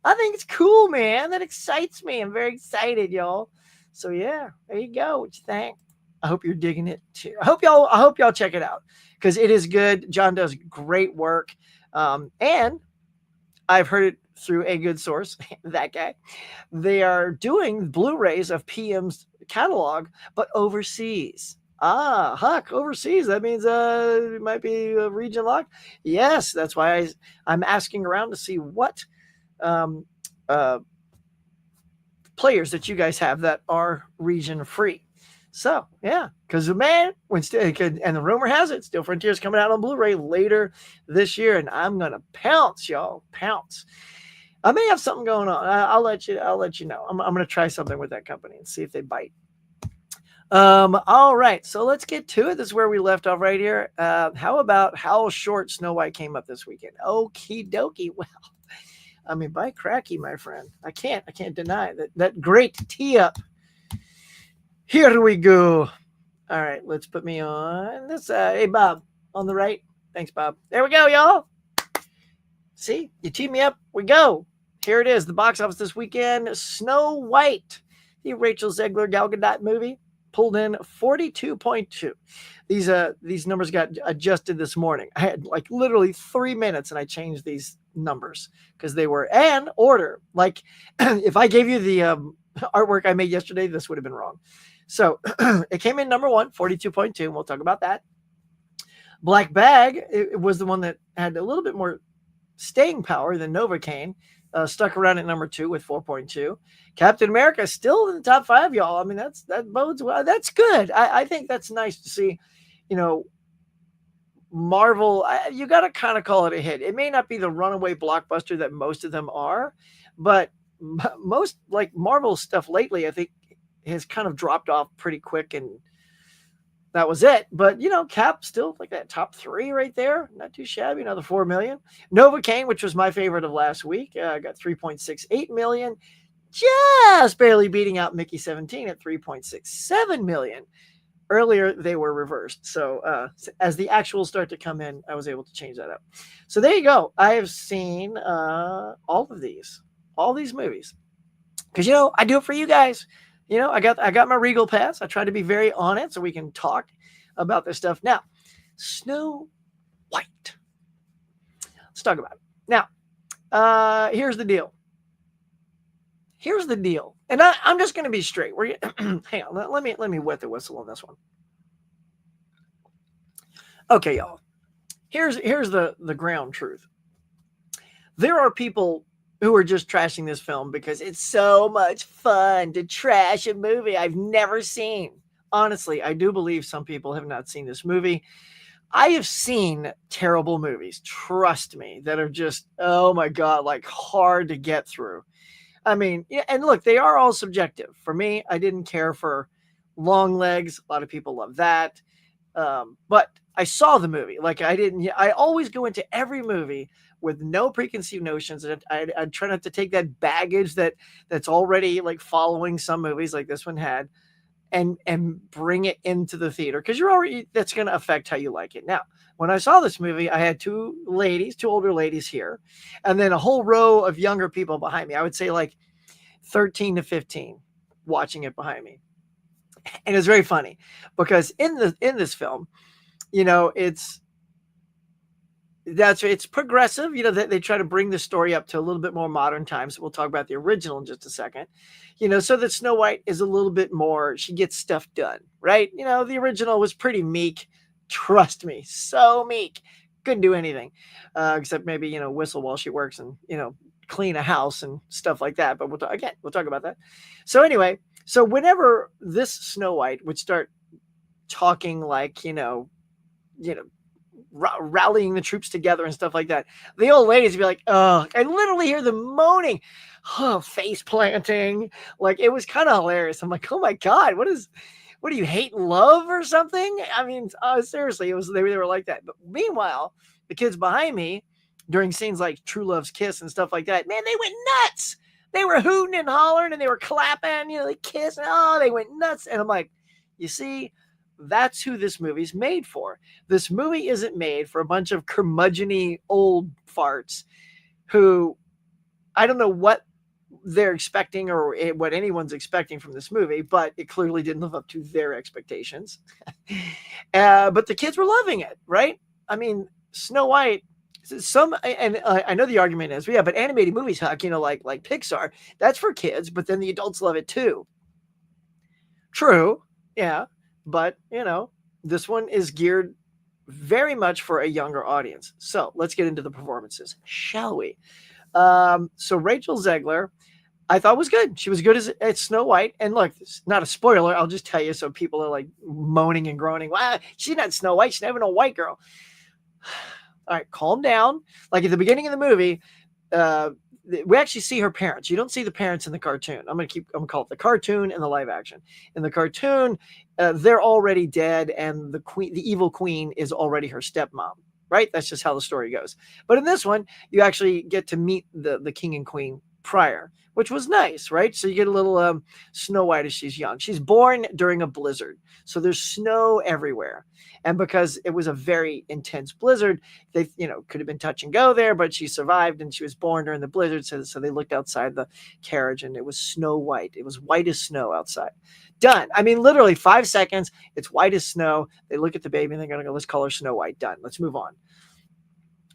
I think it's cool, man. That excites me. I'm very excited, y'all. So, yeah, there you go. What you think? I hope you're digging it, too. I hope y'all check it out because it is good. John does great work. And I've heard it through a good source, that guy. They are doing Blu-rays of PM's catalog, but overseas. Huck, overseas. That means it might be a region locked. Yes, that's why I'm asking around to see what players that you guys have that are region free. So, yeah, because, man, and the rumor has it, Steel Frontier is coming out on Blu-ray later this year, and I'm going to pounce, y'all, pounce. I may have something going on. I'll let you know. I'm going to try something with that company and see if they bite. All right, so let's get to it. This is where we left off right here. How about how short Snow White came up this weekend? Okie dokie. Well, I mean, by cracky, my friend. I can't deny that great tee up. Here we go. All right, let's put me on this. Hey, Bob, on the right. Thanks, Bob. There we go, y'all. See, you teed me up. We go. Here it is. The box office this weekend. Snow White, the Rachel Zegler Gal Gadot movie, pulled in 42.2. These numbers got adjusted this morning. I had like literally 3 minutes and I changed these numbers because they were in order. Like if I gave you the artwork I made yesterday, this would have been wrong. So it came in number 1, 42.2, and we'll talk about that. Black Bag, it was the one that had a little bit more staying power than Novocaine, stuck around at number 2 with 4.2. Captain America still in the top 5, y'all. I mean, that bodes well. That's good. I think that's nice to see. You know, Marvel, you got to kind of call it a hit. It may not be the runaway blockbuster that most of them are, but most like Marvel stuff lately, I think, has kind of dropped off pretty quick, and that was it. But, you know, Cap still like that top 3 right there. Not too shabby. Another 4 million. Novocaine, which was my favorite of last week, got 3.68 million. Just barely beating out Mickey 17 at 3.67 million. Earlier, they were reversed. So as the actuals start to come in, I was able to change that up. So there you go. I have seen all these movies. Because, you know, I do it for you guys. You know, I got my Regal Pass. I try to be very on it so we can talk about this stuff. Now, Snow White. Let's talk about it. Now, here's the deal. And I'm just going to be straight. Hang on. Let me wet the whistle on this one. Okay, y'all. Here's the ground truth. There are people who are just trashing this film because it's so much fun to trash a movie I've never seen. Honestly, I do believe some people have not seen this movie. I have seen terrible movies, trust me, that are just, oh my God, like hard to get through. I mean, yeah, and look, they are all subjective. For me, I didn't care for Long Legs. A lot of people love that. But I saw the movie. Like I always go into every movie with no preconceived notions. And I try not to take that baggage that's already like following some movies like this one had and bring it into the theater. Cause that's going to affect how you like it. Now, when I saw this movie, I had two older ladies here, and then a whole row of younger people behind me. I would say like 13 to 15 watching it behind me. And it's very funny because in this film, it's progressive. They try to bring the story up to a little bit more modern times. We'll talk about the original in just a second. So that Snow White is a little bit more, she gets stuff done, right? The original was pretty meek. Trust me, so meek. Couldn't do anything except maybe, whistle while she works and, clean a house and stuff like that. But we'll talk about that. So anyway, so whenever this Snow White would start talking like, rallying the troops together and stuff like that, the old ladies would be like, oh, I literally hear them moaning, face planting. Like, it was kind of hilarious. I'm like, oh my God, what do you hate love or something? I mean, seriously, they were like that. But meanwhile, the kids behind me during scenes like True Love's Kiss and stuff like that, man, they went nuts. They were hooting and hollering and they were clapping, they kissed. Oh, they went nuts. And I'm like, you see, that's who this movie's made for. This movie isn't made for a bunch of curmudgeon-y old farts who, I don't know what they're expecting or what anyone's expecting from this movie, but it clearly didn't live up to their expectations. But the kids were loving it, right? I mean, Snow White, I know the argument is, yeah, but animated movies, Huck, like Pixar, that's for kids, but then the adults love it too. True, yeah. But, this one is geared very much for a younger audience. So let's get into the performances, shall we? So Rachel Zegler, I thought was good. She was good as Snow White. And look, it's not a spoiler. I'll just tell you so people are like moaning and groaning. Wow, she's not Snow White. She's not even a white girl. All right, calm down. Like at the beginning of the movie, we actually see her parents. You don't see the parents in the cartoon. I'm gonna call it the cartoon and the live action. In the cartoon, they're already dead, and the evil queen, is already her stepmom. Right? That's just how the story goes. But in this one, you actually get to meet the king and queen prior, which was nice, right? So you get a little Snow White as she's young. She's born during a blizzard, so there's snow everywhere. And because it was a very intense blizzard, they could have been touch and go there, but she survived and she was born during the blizzard. So they looked outside the carriage and it was snow white. It was white as snow outside. Done. I mean, literally 5 seconds. It's white as snow. They look at the baby and they're going to go, let's call her Snow White. Done. Let's move on.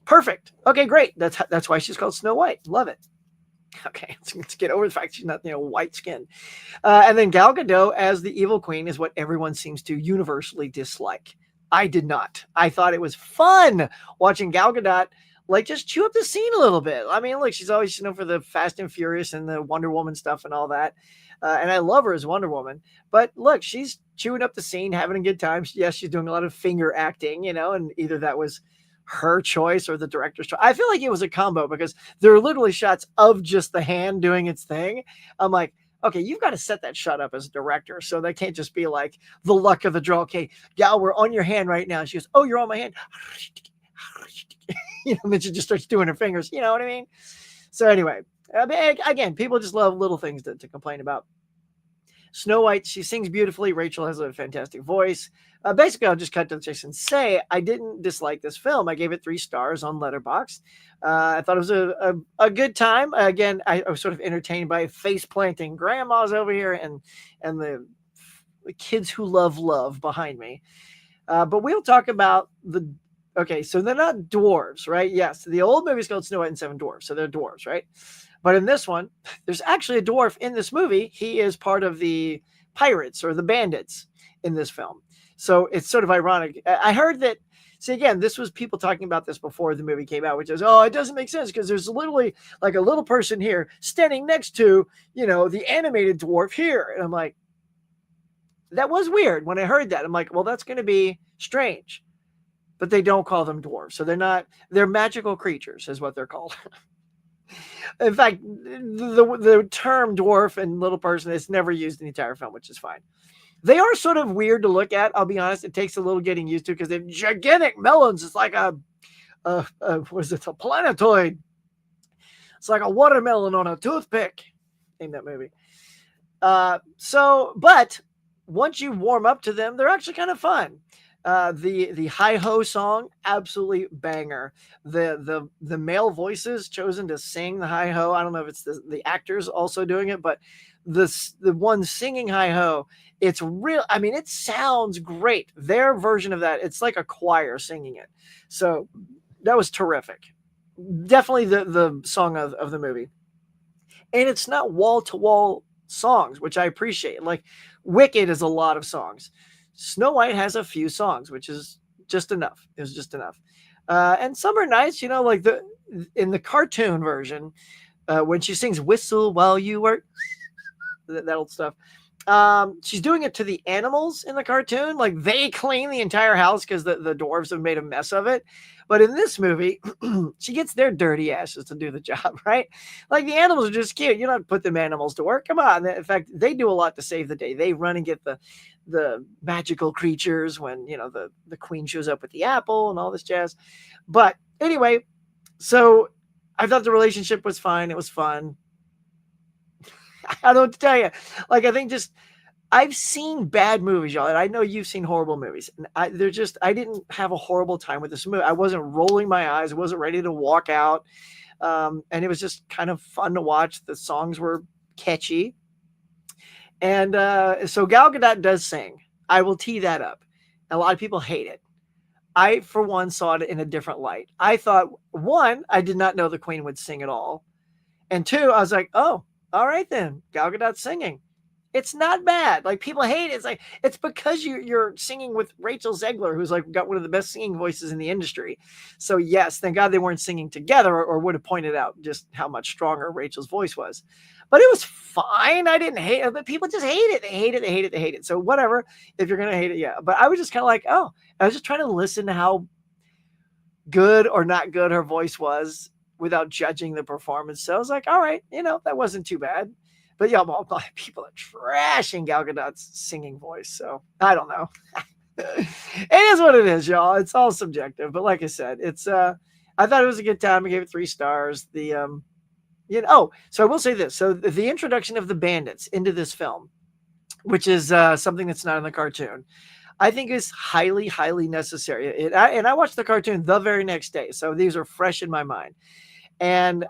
Perfect. Okay, great. That's why she's called Snow White. Love it. Okay, let's get over the fact she's not, white skin. And then Gal Gadot as the evil queen is what everyone seems to universally dislike. I did not. I thought it was fun watching Gal Gadot like just chew up the scene a little bit. I mean, look, she's always for the Fast and Furious and the Wonder Woman stuff and all that. And I love her as Wonder Woman. But look, she's chewing up the scene, having a good time. Yes, she's doing a lot of finger acting, and either that was her choice or the director's choice. I feel like it was a combo because there are literally shots of just the hand doing its thing. I'm like, okay, you've got to set that shot up as a director. So that can't just be like the luck of the draw. Okay, Gal, we're on your hand right now. She goes, oh, you're on my hand. Then she just starts doing her fingers. You know what I mean? So anyway, again, people just love little things to complain about. Snow White, she sings beautifully. Rachel has a fantastic voice. Basically, I'll just cut to the chase and say I didn't dislike this film. I gave it 3 stars on Letterboxd. I thought it was a good time. Again, I was sort of entertained by face-planting grandmas over here and the kids who love behind me. But we'll talk about okay, so they're not dwarves, right? Yes, the old movie is called Snow White and Seven Dwarfs, so they're dwarves, right? But in this one, there's actually a dwarf in this movie. He is part of the pirates or the bandits in this film. So it's sort of ironic. I heard that, see, again, this was people talking about this before the movie came out, which is, oh, it doesn't make sense because there's literally like a little person here standing next to, the animated dwarf here. And I'm like, that was weird when I heard that. I'm like, well, that's going to be strange. But they don't call them dwarves. So they're magical creatures is what they're called. In fact, the term dwarf and little person is never used in the entire film, which is fine. They are sort of weird to look at. I'll be honest. It takes a little getting used to because they have gigantic melons. It's like what is it? A planetoid. It's like a watermelon on a toothpick. Name that movie. But once you warm up to them, they're actually kind of fun. The hi ho song, absolutely banger. The male voices chosen to sing the hi ho. I don't know if it's the actors also doing it, but the one singing hi ho, it's real. I mean, it sounds great. Their version of that, it's like a choir singing it. So that was terrific. Definitely the song of the movie. And it's not wall to wall songs, which I appreciate. Like Wicked is a lot of songs. Snow White has a few songs, which is just enough. It was just enough. And some are nice, like in the cartoon version, when she sings "Whistle While You Work," that old stuff. She's doing it to the animals in the cartoon. Like they clean the entire house because the dwarves have made a mess of it. But in this movie, she gets their dirty asses to do the job, right? Like the animals are just cute. You don't put them animals to work. Come on. In fact, they do a lot to save the day. They run and get the magical creatures when, the queen shows up with the apple and all this jazz. But anyway, so I thought the relationship was fine. It was fun. I don't know what to tell you. Like, I think I've seen bad movies, y'all, and I know you've seen horrible movies. And I didn't have a horrible time with this movie. I wasn't rolling my eyes. I wasn't ready to walk out. And it was just kind of fun to watch. The songs were catchy. And so Gal Gadot does sing. I will tee that up. A lot of people hate it. I, for one, saw it in a different light. I thought, one, I did not know the Queen would sing at all. And two, I was like, oh, all right then, Gal Gadot singing. It's not bad. Like people hate it. It's like it's because you're singing with Rachel Zegler, who's like got one of the best singing voices in the industry. So yes, thank God they weren't singing together, or would have pointed out just how much stronger Rachel's voice was. But it was fine. I didn't hate it, but people just hate it. They hate it. They hate it. They hate it. So whatever. If you're gonna hate it, yeah. But I was just kind of like, oh, I was just trying to listen to how good or not good her voice was without judging the performance. So I was like, all right, that wasn't too bad. But yeah, people are trashing Gal Gadot's singing voice. So I don't know. It is what it is, y'all. It's all subjective. But like I said, it's I thought it was a good time. I gave it 3 stars. So I will say this. So the introduction of the bandits into this film, which is something that's not in the cartoon, I think is highly, highly necessary. And I watched the cartoon the very next day. So these are fresh in my mind. And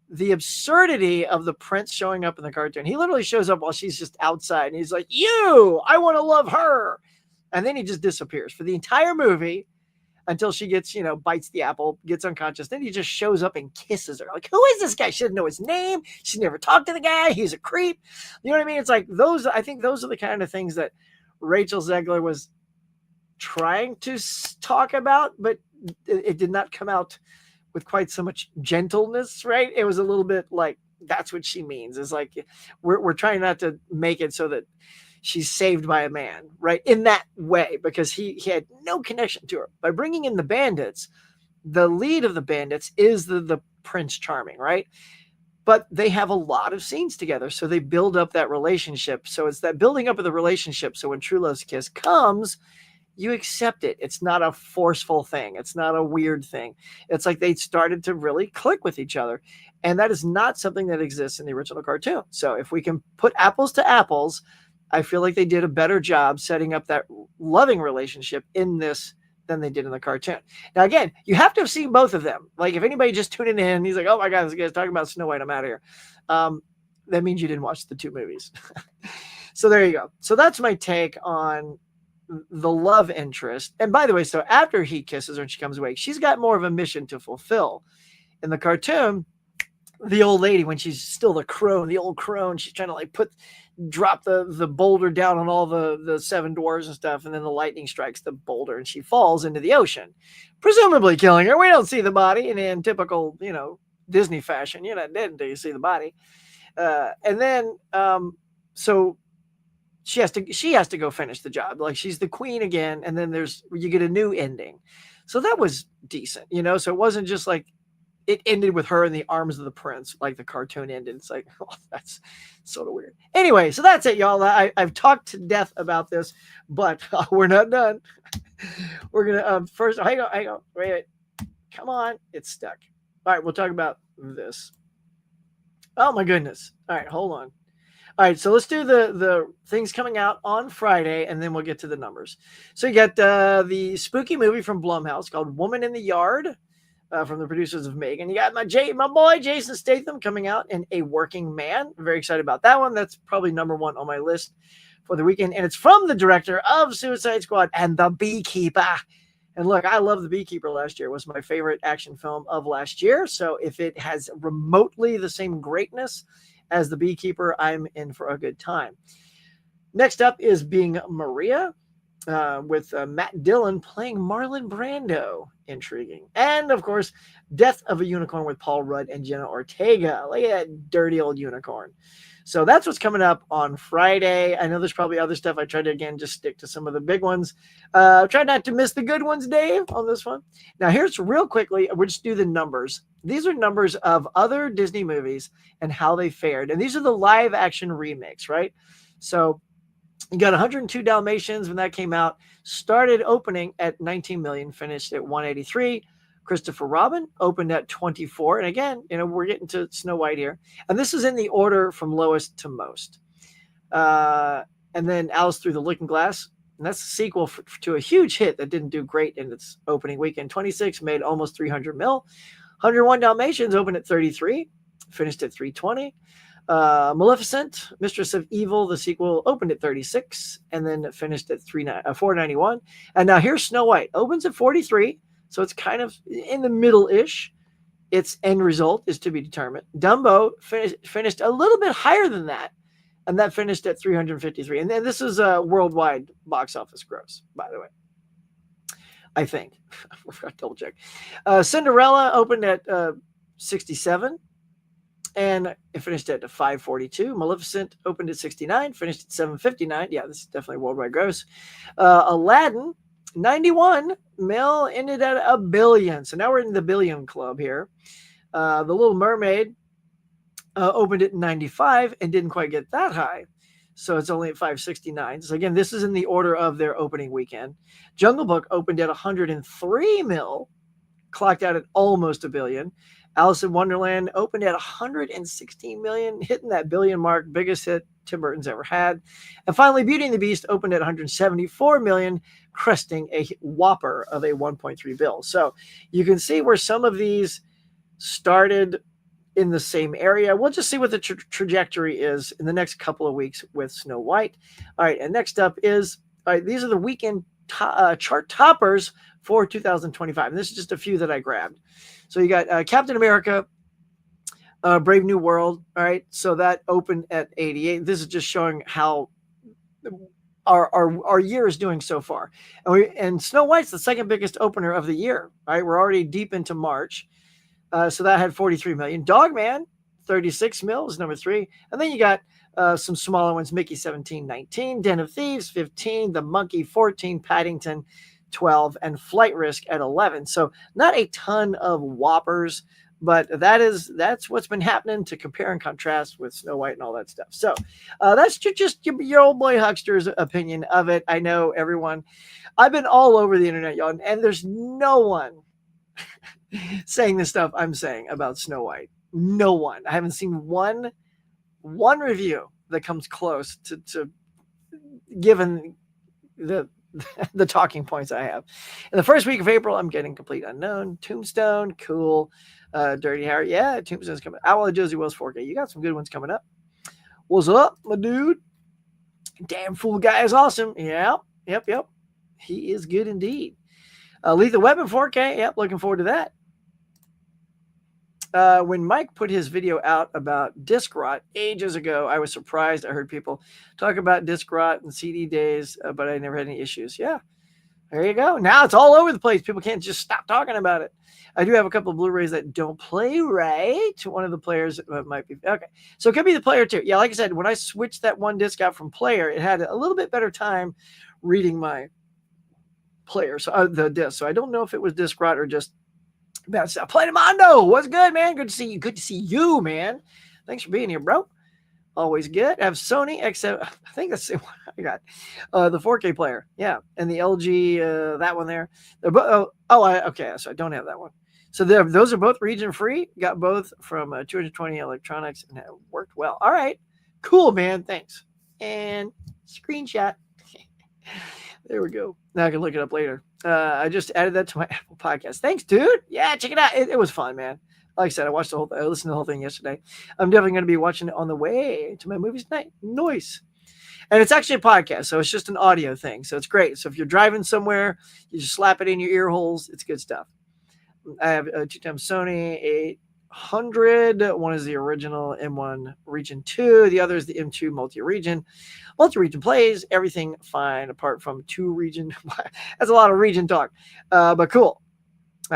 the absurdity of the prince showing up in the cartoon. He literally shows up while she's just outside and he's like, I want to love her. And then he just disappears for the entire movie until she gets, bites the apple, gets unconscious. Then he just shows up and kisses her. Like, who is this guy? She didn't know his name. She never talked to the guy. He's a creep. You know what I mean? It's like I think those are the kind of things that Rachel Zegler was trying to talk about, but it did not come out with quite so much gentleness, right? It was a little bit like, that's what she means. It's like, we're trying not to make it so that she's saved by a man, right? In that way, because he had no connection to her. By bringing in the bandits, the lead of the bandits is the Prince Charming, right? But they have a lot of scenes together. So they build up that relationship. So it's that building up of the relationship. So when True Love's Kiss comes, you accept it. It's not a forceful thing. It's not a weird thing. It's like they started to really click with each other. And that is not something that exists in the original cartoon. So if we can put apples to apples, I feel like they did a better job setting up that loving relationship in this than they did in the cartoon. Now, again, you have to have seen both of them. Like if anybody just tuning in, he's like, oh my God, this guy's talking about Snow White, I'm out of here. That means you didn't watch the 2 movies. So there you go. So that's my take on the love interest. And by the way, so after he kisses her and she comes awake, she's got more of a mission to fulfill. In the cartoon, the old lady, when she's still the crone, the old crone, she's trying to like drop the boulder down on all the seven dwarves and stuff, and then the lightning strikes the boulder and she falls into the ocean, presumably killing her. We don't see the body, and in typical, Disney fashion, you're not dead until you see the body. And then so she has to go finish the job. Like, she's the queen again, and then you get a new ending. So that was decent, so it wasn't just like it ended with her in the arms of the prince, like the cartoon ended. It's like, oh, that's sort of weird. Anyway, so that's it, y'all. I've talked to death about this, but we're not done. We're gonna first. Hang on, wait, come on, it's stuck. All right, we'll talk about this. Oh my goodness! All right, hold on. All right, so let's do the things coming out on Friday, and then we'll get to the numbers. So you got the spooky movie from Blumhouse called Woman in the Yard. From the producers of Megan. You got my boy Jason Statham coming out in A Working Man. I'm very excited about that one. That's probably number one on my list for the weekend. And it's from the director of Suicide Squad and The Beekeeper. And look, I love The Beekeeper last year. It was my favorite action film of last year. So if it has remotely the same greatness as The Beekeeper, I'm in for a good time. Next up is Being Maria, with Matt Dillon playing Marlon Brando. Intriguing. And of course, Death of a Unicorn with Paul Rudd and Jenna Ortega. Look at that dirty old unicorn. So that's what's coming up on Friday. I know there's probably other stuff. I tried to, again, just stick to some of the big ones. Try not to miss the good ones, Dave, on this one. Now, here's real quickly, we'll just do the numbers. These are numbers of other Disney movies and how they fared. And these are the live action remakes, right? So you got 102 Dalmatians when that came out, started opening at 19 million, finished at 183. Christopher Robin opened at 24. And again, we're getting to Snow White here. And this is in the order from lowest to most. And then Alice Through the Looking Glass. And that's a sequel to a huge hit that didn't do great in its opening weekend. 26 made almost 300 mil. 101 Dalmatians opened at 33, finished at 320. Maleficent, Mistress of Evil, the sequel, opened at 36 and then finished at 491. And now here's Snow White, opens at 43, so it's kind of in the middle-ish. Its end result is to be determined. Dumbo finished a little bit higher than that, and that finished at 353. And then this is a worldwide box office gross, by the way. I think. I forgot to double check. Cinderella opened at 67. And it finished at 542. Maleficent opened at 69, finished at 759. Yeah, this is definitely worldwide gross. Aladdin, 91 mil, ended at $1 billion. So now we're in the billion club here. The Little Mermaid opened at 95 and didn't quite get that high. So it's only at 569. So again, this is in the order of their opening weekend. Jungle Book opened at 103 mil, clocked out at almost $1 billion. Alice in Wonderland opened at 116 million, hitting that billion mark, biggest hit Tim Burton's ever had. And finally, Beauty and the Beast opened at 174 million, cresting a whopper of a 1.3 bill. So you can see where some of these started in the same area. We'll just see what the trajectory is in the next couple of weeks with Snow White. All right, and next up is, all right, these are the weekend chart toppers for 2025. And this is just a few that I grabbed. So you got Captain America, Brave New World. All right. So that opened at 88. This is just showing how our year is doing so far. And Snow White's the second biggest opener of the year. Right. We're already deep into March. So that had 43 million. Dogman, 36 mil is number 3. And then you got some smaller ones, Mickey 17, 19, Den of Thieves 15, The Monkey 14, Paddington 12, and Flight Risk at 11. So not a ton of whoppers, but that's what's been happening to compare and contrast with Snow White and all that stuff. So that's just your old boy Huckster's opinion of it. I know everyone, I've been all over the internet, y'all, and there's no one saying the stuff I'm saying about Snow White. No one. I haven't seen one review that comes close to given the talking points I have. In the first week of April, I'm getting Complete Unknown, Tombstone, cool, Dirty Harry. Yeah, Tombstone's coming. Owl of Josie Wells 4K. You got some good ones coming up. What's up, my dude? Damn Fool Guy is awesome. Yeah, yep. He is good indeed. Lethal Weapon 4K. Yep, looking forward to that. When Mike put his video out about disc rot ages ago, I was surprised. I heard people talk about disc rot and CD days, but I never had any issues. Yeah, there you go. Now it's all over the place. People can't just stop talking about it. I do have a couple of Blu-rays that don't play right. One of the players might be okay. So it could be the player too. Yeah, like I said, when I switched that one disc out from player, it had a little bit better time reading my player, so the disc. So I don't know if it was disc rot or just bad stuff. Mondo, what's good, man? Good to see you. Good to see you, man. Thanks for being here, bro. Always good. I have Sony X7. I think that's the one I got. The 4K player. Yeah. And the LG, that one there. Okay. So I don't have that one. So those are both region free. Got both from 220 Electronics and it worked well. All right. Cool, man. Thanks. And screenshot. There we go. Now I can look it up later. I just added that to my Apple podcast. Thanks, dude. Yeah, check it out. It was fun, man. Like I said, I listened to the whole thing yesterday. I'm definitely going to be watching it on the way to my movies tonight. Nice. And it's actually a podcast, so it's just an audio thing. So it's great. So if you're driving somewhere, you just slap it in your ear holes. It's good stuff. I have a 2-time Sony 800. One is the original M1 Region 2. The other is the M2 multi-region. Multi-region plays everything fine apart from 2 region. That's a lot of region talk, but cool.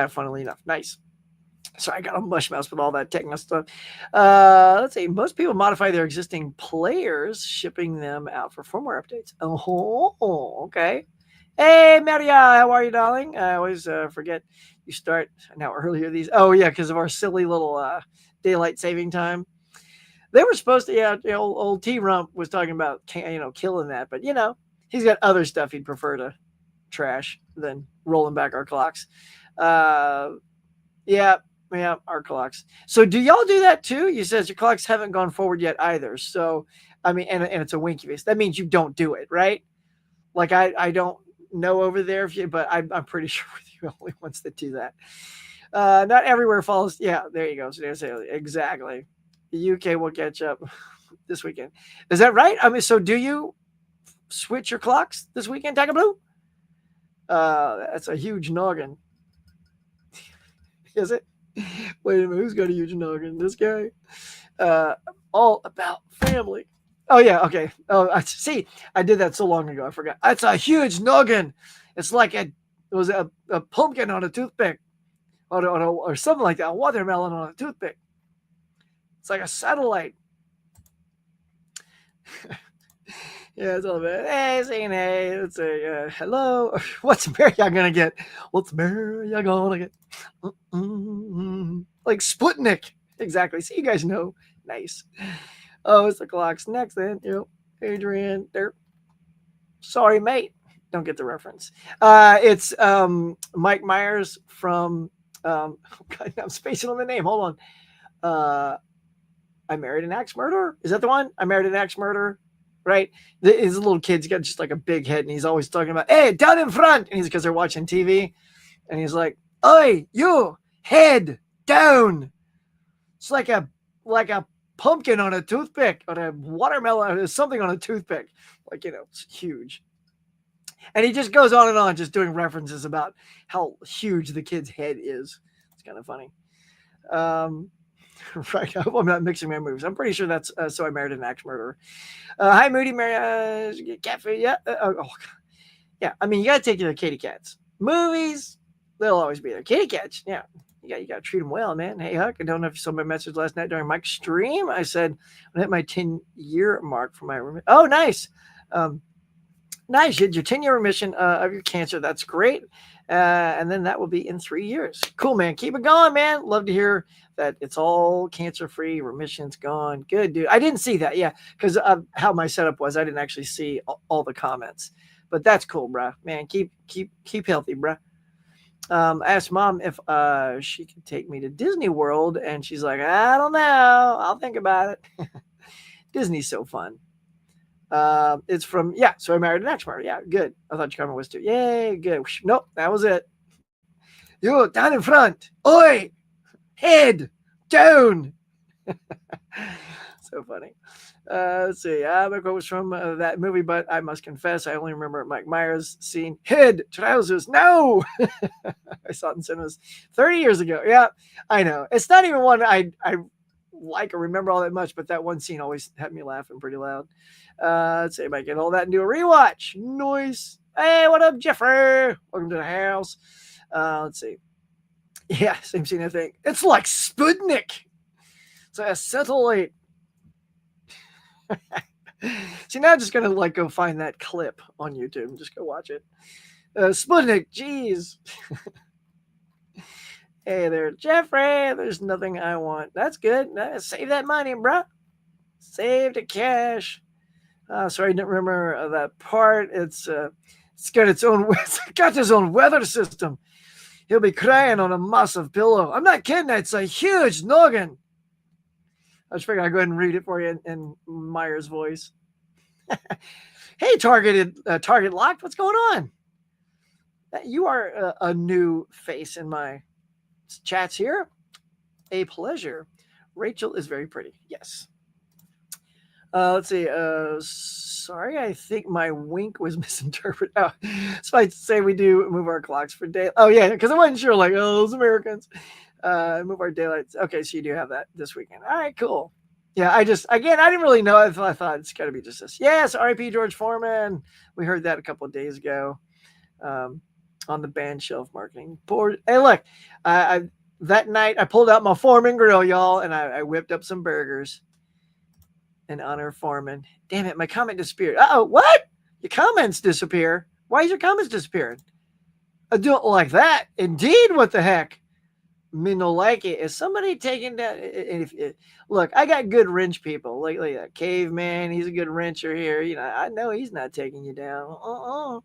Funnily enough, nice. So I got a mush mouse with all that techno stuff. Let's see. Most people modify their existing players, shipping them out for firmware updates. Oh, okay. Hey, Maria, how are you, darling? I always forget you start now earlier these. Oh, yeah, because of our silly little daylight saving time. They were supposed to, yeah, old T-Rump was talking about, killing that. But, he's got other stuff he'd prefer to trash than rolling back our clocks. Yeah, our clocks. So do y'all do that too? You says your clocks haven't gone forward yet either. So, I mean, and it's a winky face. That means you don't do it, right? Like I don't know over there, but I'm pretty sure we're the only ones that do that. Not everywhere follows. Yeah, there you go. So there's exactly. The UK will catch up this weekend. Is that right? I mean, so do you switch your clocks this weekend, Tiger Blue? That's a huge noggin. Is it? Wait a minute, who's got a huge noggin? This guy? All about family. Oh, yeah, okay. Oh, I see. I did that so long ago, I forgot. That's a huge noggin. It's like it was a pumpkin on a toothpick or something like that, a watermelon on a toothpick. It's like a satellite. Yeah, it's all about, hey, saying hey, let's say hello. What's Mariah gonna get? What's Mariah gonna get? Like Sputnik. Exactly. So you guys know. Nice. Oh, it's the clocks. Next then. Adrian. There. Sorry, mate. Don't get the reference. It's Mike Myers from God, I'm spacing on the name. Hold on. I Married an Axe Murderer. Is that the one? I Married an Axe Murderer. Right? His little kid's got just like a big head, and he's always talking about, hey, down in front. And he's because they're watching TV. And he's like, oi, you, head down. It's like a pumpkin on a toothpick, or a watermelon, or something on a toothpick. Like, it's huge. And he just goes on and on, just doing references about how huge the kid's head is. It's kind of funny. Right. I hope I'm not mixing my moves. I'm pretty sure that's So I Married an Axe Murderer. Hi, Moody. Cat food. Yeah. Yeah. I mean, you got to take care of kitty cats. Movies, they'll always be there. Kitty cats. Yeah. You got to treat them well, man. Hey, Huck, I don't know if you saw my message last night during Mike's stream. I said I hit my 10-year mark for my remission. Oh, nice. Nice. You had your 10-year remission of your cancer. That's great. And then that will be in 3 years. Cool, man. Keep it going, man. Love to hear that it's all cancer-free, remission's gone. Good, dude. I didn't see that, yeah, because of how my setup was. I didn't actually see all the comments. But that's cool, bro. Man, keep healthy, bro. I asked Mom if she could take me to Disney World, and she's like, I don't know. I'll think about it. Disney's so fun. It's from, So I Married an Axe Murderer. Yeah, good. I thought your comment was too. Yay, good. Nope, that was it. You, down in front. Oi, head down. So funny. Let's see. My quote was from that movie, but I must confess, I only remember Mike Myers scene. Hid trousers. No, I saw it in cinemas 30 years ago. Yeah, I know. It's not even one I like or remember all that much, but that one scene always had me laughing pretty loud. Let's see if I get all that and do a rewatch. Noise. Hey, what up, Jeffrey? Welcome to the house. Let's see. Yeah, same scene, I think. It's like Sputnik. It's like a satellite. See, now I'm just gonna like go find that clip on YouTube and just go watch it. Sputnik, jeez. Hey there, Jeffrey. There's nothing I want. That's good. Save that money, bro. Save the cash. Sorry, I didn't remember that part. It's got its own weather system. He'll be crying on a massive pillow. I'm not kidding. It's a huge noggin. I was figuring I'd go ahead and read it for you in Myers' voice. Hey, target locked. What's going on? You are a new face in my chats here. A pleasure. Rachel is very pretty. Yes. Let's see. Sorry, I think my wink was misinterpreted. Oh, so I'd say we do move our clocks for day. Oh yeah, because I wasn't sure. Like, oh, those Americans. Move our daylights. Okay, so you do have that this weekend. All right, cool. Yeah, I didn't really know. I thought it's got to be just this. Yes, R.I.P. George Foreman. We heard that a couple of days ago on the band shelf marketing board. Hey, look, that night I pulled out my Foreman grill, y'all, and I whipped up some burgers in honor of Foreman. Damn it, my comment disappeared. Uh-oh, what? Your comments disappear? Why is your comments disappearing? I don't like that. Indeed, what the heck? Me no like it. Is somebody taking that? Look, I got good wrench people. Like that caveman, he's a good wrencher here. You know, I know he's not taking you down.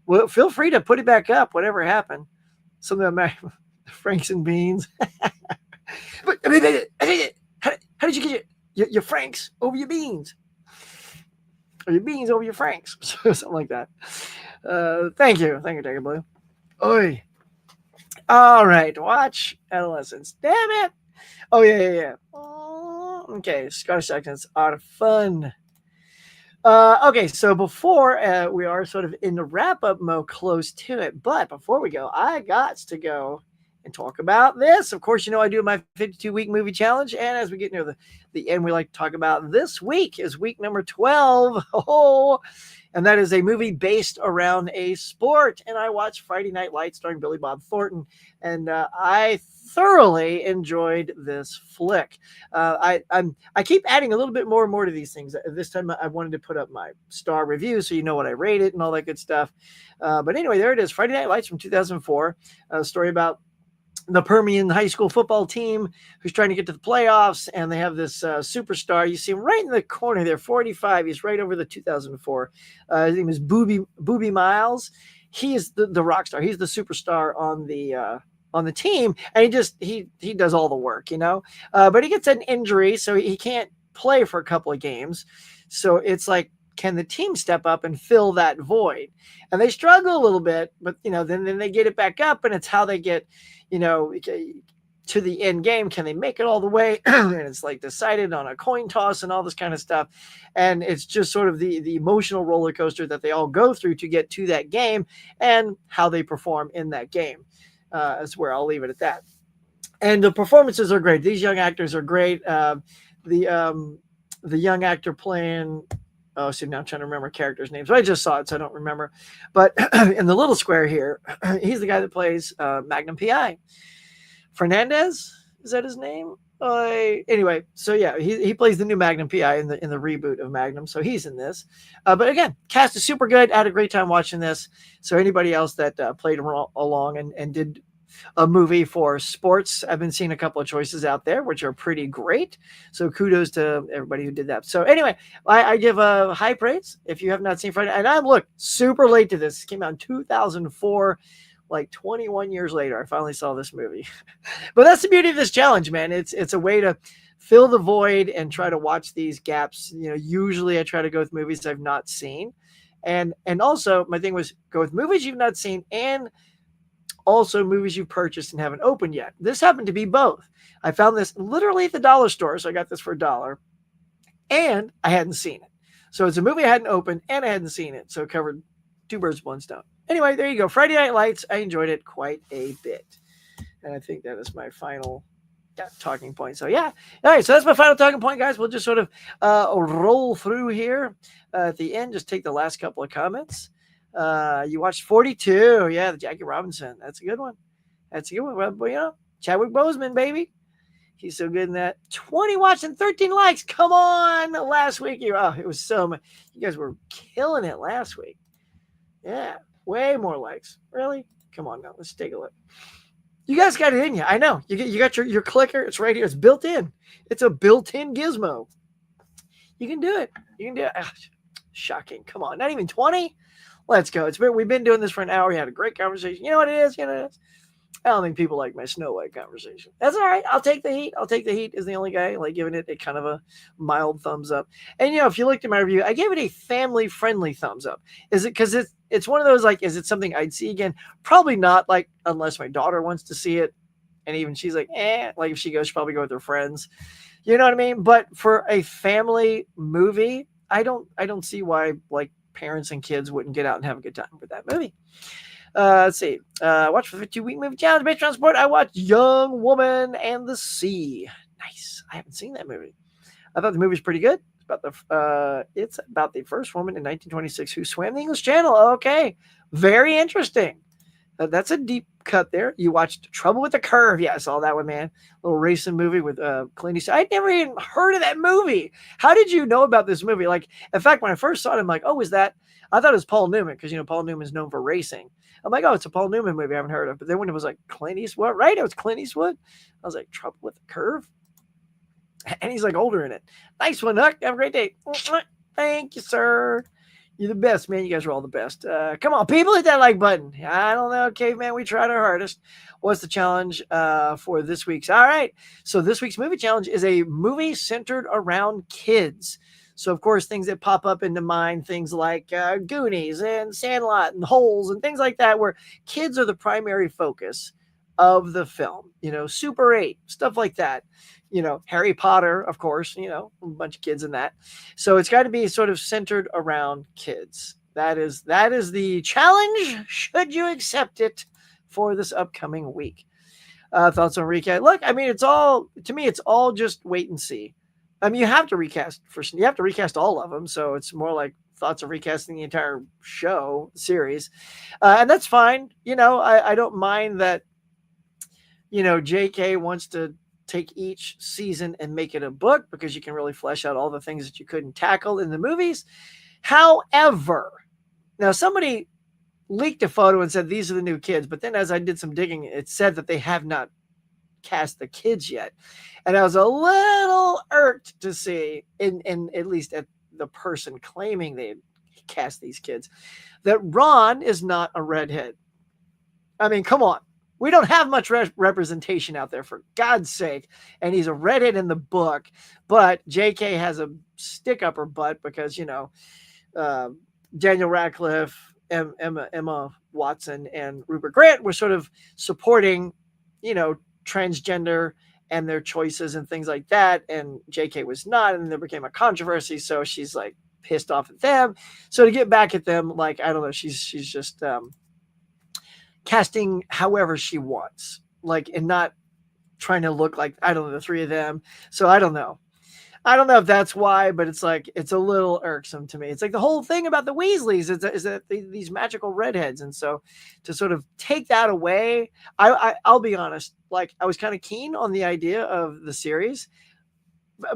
Well, feel free to put it back up. Whatever happened. Some of my Franks and beans. But how did you get your Franks over your beans? Or your beans over your Franks? Something like that. Thank you, Tiger Blue. Oi. All right, watch Adolescence. Damn it. Oh, yeah. Okay, Scottish accents are fun. Okay, so before we are sort of in the wrap-up mode, close to it. But before we go, I got to go and talk about this. Of course, you know I do my 52-week movie challenge. And as we get near the end, we like to talk about this week is week number 12. And that is a movie based around a sport. And I watched Friday Night Lights starring Billy Bob Thornton. And I thoroughly enjoyed this flick. I keep adding a little bit more and more to these things. This time I wanted to put up my star review so you know what I rate it and all that good stuff. But anyway, there it is. Friday Night Lights from 2004. A story about the Permian high school football team who's trying to get to the playoffs, and they have this superstar. You see him right in the corner there, 45. He's right over the 2004. His name is Booby Miles. He is the rock star. He's the superstar on the team, and he does all the work, you know. But he gets an injury, so he can't play for a couple of games. So it's like, can the team step up and fill that void? And they struggle a little bit, but you know, then they get it back up, and it's how they get, you know, to the end game. Can they make it all the way? And it's like decided on a coin toss and all this kind of stuff. And it's just sort of the emotional roller coaster that they all go through to get to that game and how they perform in that game. Is where I'll leave it at that. And the performances are great. These young actors are great. The young actor playing, oh, see, now I'm trying to remember characters' names. But I just saw it, so I don't remember. But in the little square here, he's the guy that plays Magnum PI. Fernandez, is that his name? Anyway, so yeah, he plays the new Magnum PI in the reboot of Magnum. So he's in this. But again, cast is super good. I had a great time watching this. So anybody else that played along and did a movie for sports, I've been seeing a couple of choices out there, which are pretty great. So kudos to everybody who did that. So anyway, I give a high praise if you have not seen Friday. And I'm super late to this. It came out in 2004. Like 21 years later, I finally saw this movie. But that's the beauty of this challenge, man. It's a way to fill the void and try to watch these gaps. You know, usually I try to go with movies I've not seen. And also my thing was go with movies you've not seen and also movies you've purchased and haven't opened yet. This happened to be both. I found this literally at the dollar store, so I got this for $1. and I hadn't seen it. So it's a movie I hadn't opened and I hadn't seen it. So it covered two birds with one stone. Anyway, there you go. Friday Night Lights. I enjoyed it quite a bit. And I think that is my final talking point. So yeah. All right. So that's my final talking point, guys. We'll just sort of roll through here at the end. Just take the last couple of comments. You watched 42. Yeah, the Jackie Robinson. That's a good one. That's a good one. Well, you know, Chadwick Boseman, baby. He's so good in that. 20 watched and 13 likes. Come on. Last week, it was so much. You guys were killing it last week. Yeah. Way more likes. Really? Come on now. Let's take a look. You guys got it in you. I know. You got your clicker. It's right here. It's built in. It's a built-in gizmo. You can do it. You can do it. Shocking. Come on. Not even 20? Let's go. We've been doing this for an hour. We had a great conversation. You know what it is? I don't think people like my Snow White conversation. That's all right. I'll take the heat. I'll take the heat as the only guy like giving it a kind of a mild thumbs up. And if you looked at my review, I gave it a family-friendly thumbs up. Is it because it's one of those like, is it something I'd see again? Probably not. Like unless my daughter wants to see it, and even she's like, like if she goes, she'll probably go with her friends. You know what I mean? But for a family movie, I don't see why like parents and kids wouldn't get out and have a good time with that movie. Let's see. Watch for the 2-week movie challenge. Patreon support. I watched Young Woman and the Sea. Nice. I haven't seen that movie. I thought the movie was pretty good. It's about the first woman in 1926 who swam the English Channel. Okay, very interesting. That's a deep cut there. You watched Trouble with the Curve. Yeah, I saw that one, man. Little racing movie with Clint Eastwood. I'd never even heard of that movie. How did you know about this movie? Like, in fact, when I first saw it, I'm like, oh, is that? I thought it was Paul Newman because Paul Newman's known for racing. I'm like, oh, it's a Paul Newman movie I haven't heard of. But then when it was like Clint Eastwood, right? It was Clint Eastwood. I was like, Trouble with the Curve? And he's like older in it. Nice one, Huck. Have a great day. Thank you, sir. You're the best, man. You guys are all the best. Come on, people, hit that like button. I don't know, caveman. We tried our hardest. What's the challenge for this week's? All right. So this week's movie challenge is a movie centered around kids. So, of course, things that pop up into mind, things like Goonies and Sandlot and Holes and things like that, where kids are the primary focus of the film. Super 8, stuff like that. Harry Potter, of course, a bunch of kids in that. So it's got to be sort of centered around kids. That is the challenge, should you accept it, for this upcoming week. Thoughts on recast? Look, I mean, it's all just wait and see. I mean, you have to recast all of them. So it's more like thoughts of recasting the entire series. And that's fine. I don't mind that, JK wants to take each season and make it a book because you can really flesh out all the things that you couldn't tackle in the movies. However, now somebody leaked a photo and said these are the new kids, but then as I did some digging, it said that they have not cast the kids yet. And I was a little irked to see, in at least at the person claiming they cast these kids, that Ron is not a redhead. I mean, come on. We don't have much representation out there, for God's sake. And he's a redhead in the book, but JK has a stick up her butt because, Daniel Radcliffe, Emma Watson, and Rupert Grint were sort of supporting, transgender and their choices and things like that. And JK was not, and there became a controversy. So she's like pissed off at them. So to get back at them, like, I don't know, she's just, casting however she wants, like, and not trying to look like, I don't know, the three of them. So I don't know if that's why, but it's like, it's a little irksome to me. It's like the whole thing about the Weasleys is that these magical redheads. And so to sort of take that away, I'll be honest, like, I was kind of keen on the idea of the series,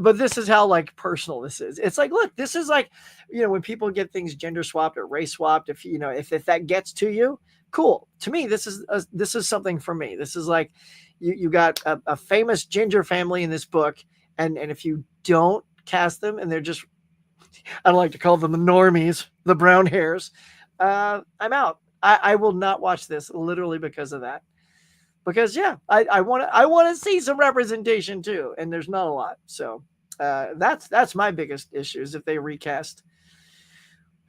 but this is how like personal this is. It's like, look, this is like, when people get things gender swapped or race swapped, if if that gets to you, cool. To me, this is something for me. This is like, you got a famous ginger family in this book, and if you don't cast them and they're just, I don't like to call them the normies, the brown hairs, I'm out. I will not watch this literally because of that. Because I want to see some representation too, and there's not a lot. So that's my biggest issue, is if they recast,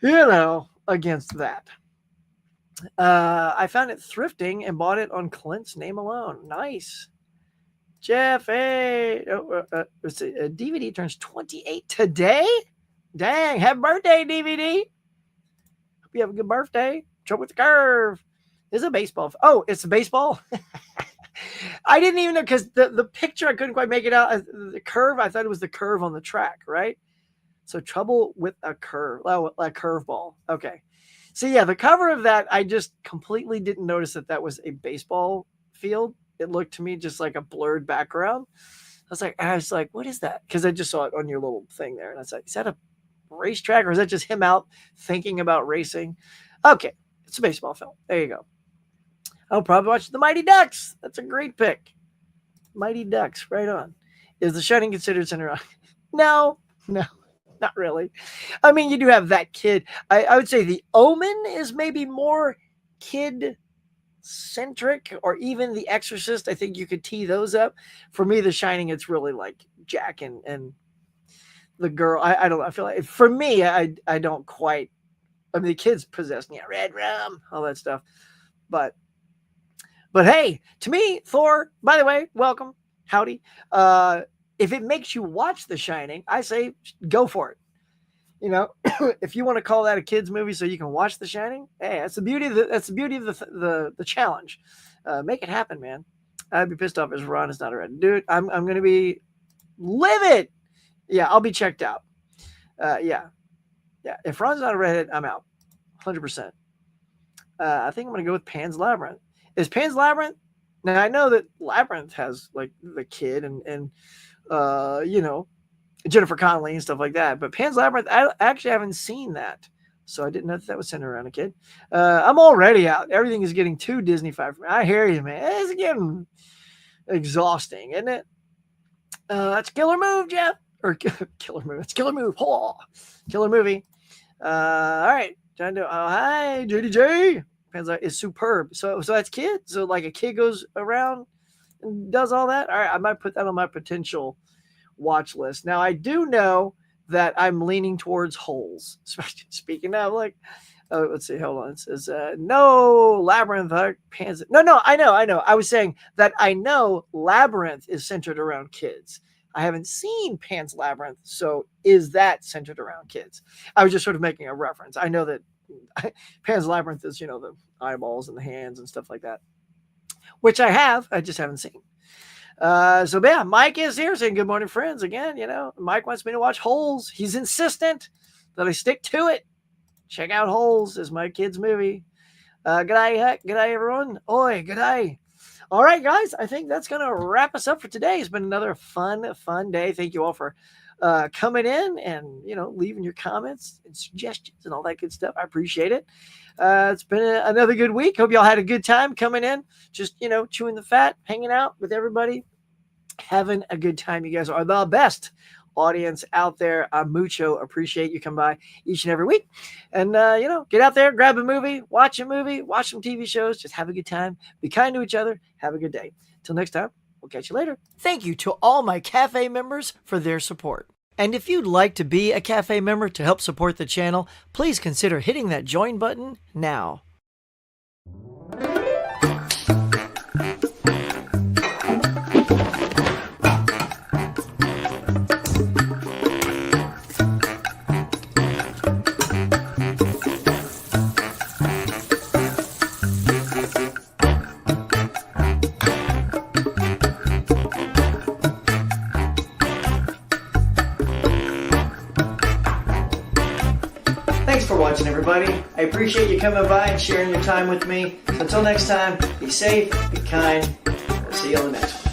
against that. I found it thrifting and bought it on Clint's name alone. Nice. Jeff, hey. Let's see. DVD turns 28 today? Dang, happy birthday, DVD. Hope you have a good birthday. Trouble with the curve. This is a baseball. Oh, it's a baseball? I didn't even know because the picture, I couldn't quite make it out. The curve, I thought it was the curve on the track, right? So trouble with a curve, a curveball. Okay. So yeah, the cover of that, I just completely didn't notice that was a baseball field. It looked to me just like a blurred background. I was like, what is that? Because I just saw it on your little thing there. And I was like, is that a racetrack or is that just him out thinking about racing? Okay. It's a baseball film. There you go. I'll probably watch The Mighty Ducks. That's a great pick. Mighty Ducks, right on. Is The Shining considered center? No, not really. I mean, you do have that kid. I would say The Omen is maybe more kid-centric, or even The Exorcist. I think you could tee those up. For me, The Shining, it's really like Jack and the girl. I don't know. I feel like, for me, I don't quite. I mean, the kids possessed, red rum, all that stuff. But hey, to me, Thor, by the way, welcome, howdy. If it makes you watch The Shining, I say go for it. If you want to call that a kids movie so you can watch The Shining, hey, that's the beauty of the challenge. Make it happen, man. I'd be pissed off if Ron is not ready to do it. I'm going to be livid. Yeah, I'll be checked out. Yeah. If Ron's not a redhead, I'm out, 100%. I think I'm going to go with Pan's Labyrinth. Is Pan's Labyrinth? Now, I know that Labyrinth has like the kid and Jennifer Connelly and stuff like that. But Pan's Labyrinth, I actually haven't seen that. So I didn't know that was centered around a kid. I'm already out. Everything is getting too Disney-fied for me. I hear you, man. It's getting exhausting, isn't it? That's a killer move, Jeff. Or killer move. It's killer move. Oh, killer movie. All right. Hi, JDJ. Is superb. So that's kid. So like a kid goes around and does all that. All right, I might put that on my potential watch list. Now I do know that I'm leaning towards Holes. Speaking of, like, let's see. Hold on. It says no Labyrinth. Pans. No. I know. I was saying that I know Labyrinth is centered around kids. I haven't seen Pan's Labyrinth, so is that centered around kids? I was just sort of making a reference. I know that Pan's Labyrinth is, the eyeballs and the hands and stuff like that, which I just haven't seen. So yeah, Mike is here saying good morning, friends. Again, Mike wants me to watch Holes. He's insistent that I stick to it. Check out Holes. Is my kid's movie. Good day, everyone. Oi, good day. All right, guys, I think that's going to wrap us up for today. It's been another fun day. Thank you all for coming in and, leaving your comments and suggestions and all that good stuff. I appreciate it. It's been another good week. Hope y'all had a good time coming in, just, chewing the fat, hanging out with everybody, having a good time. You guys are the best audience out there. I mucho appreciate you come by each and every week. And, get out there, grab a movie, watch some TV shows, just have a good time, be kind to each other, have a good day. Till next time, we'll catch you later. Thank you to all my Cafe members for their support. And if you'd like to be a Cafe member to help support the channel, please consider hitting that join button now. Thanks for watching, everybody. I appreciate you coming by and sharing your time with me. Until next time, be safe, be kind. We'll see you on the next one.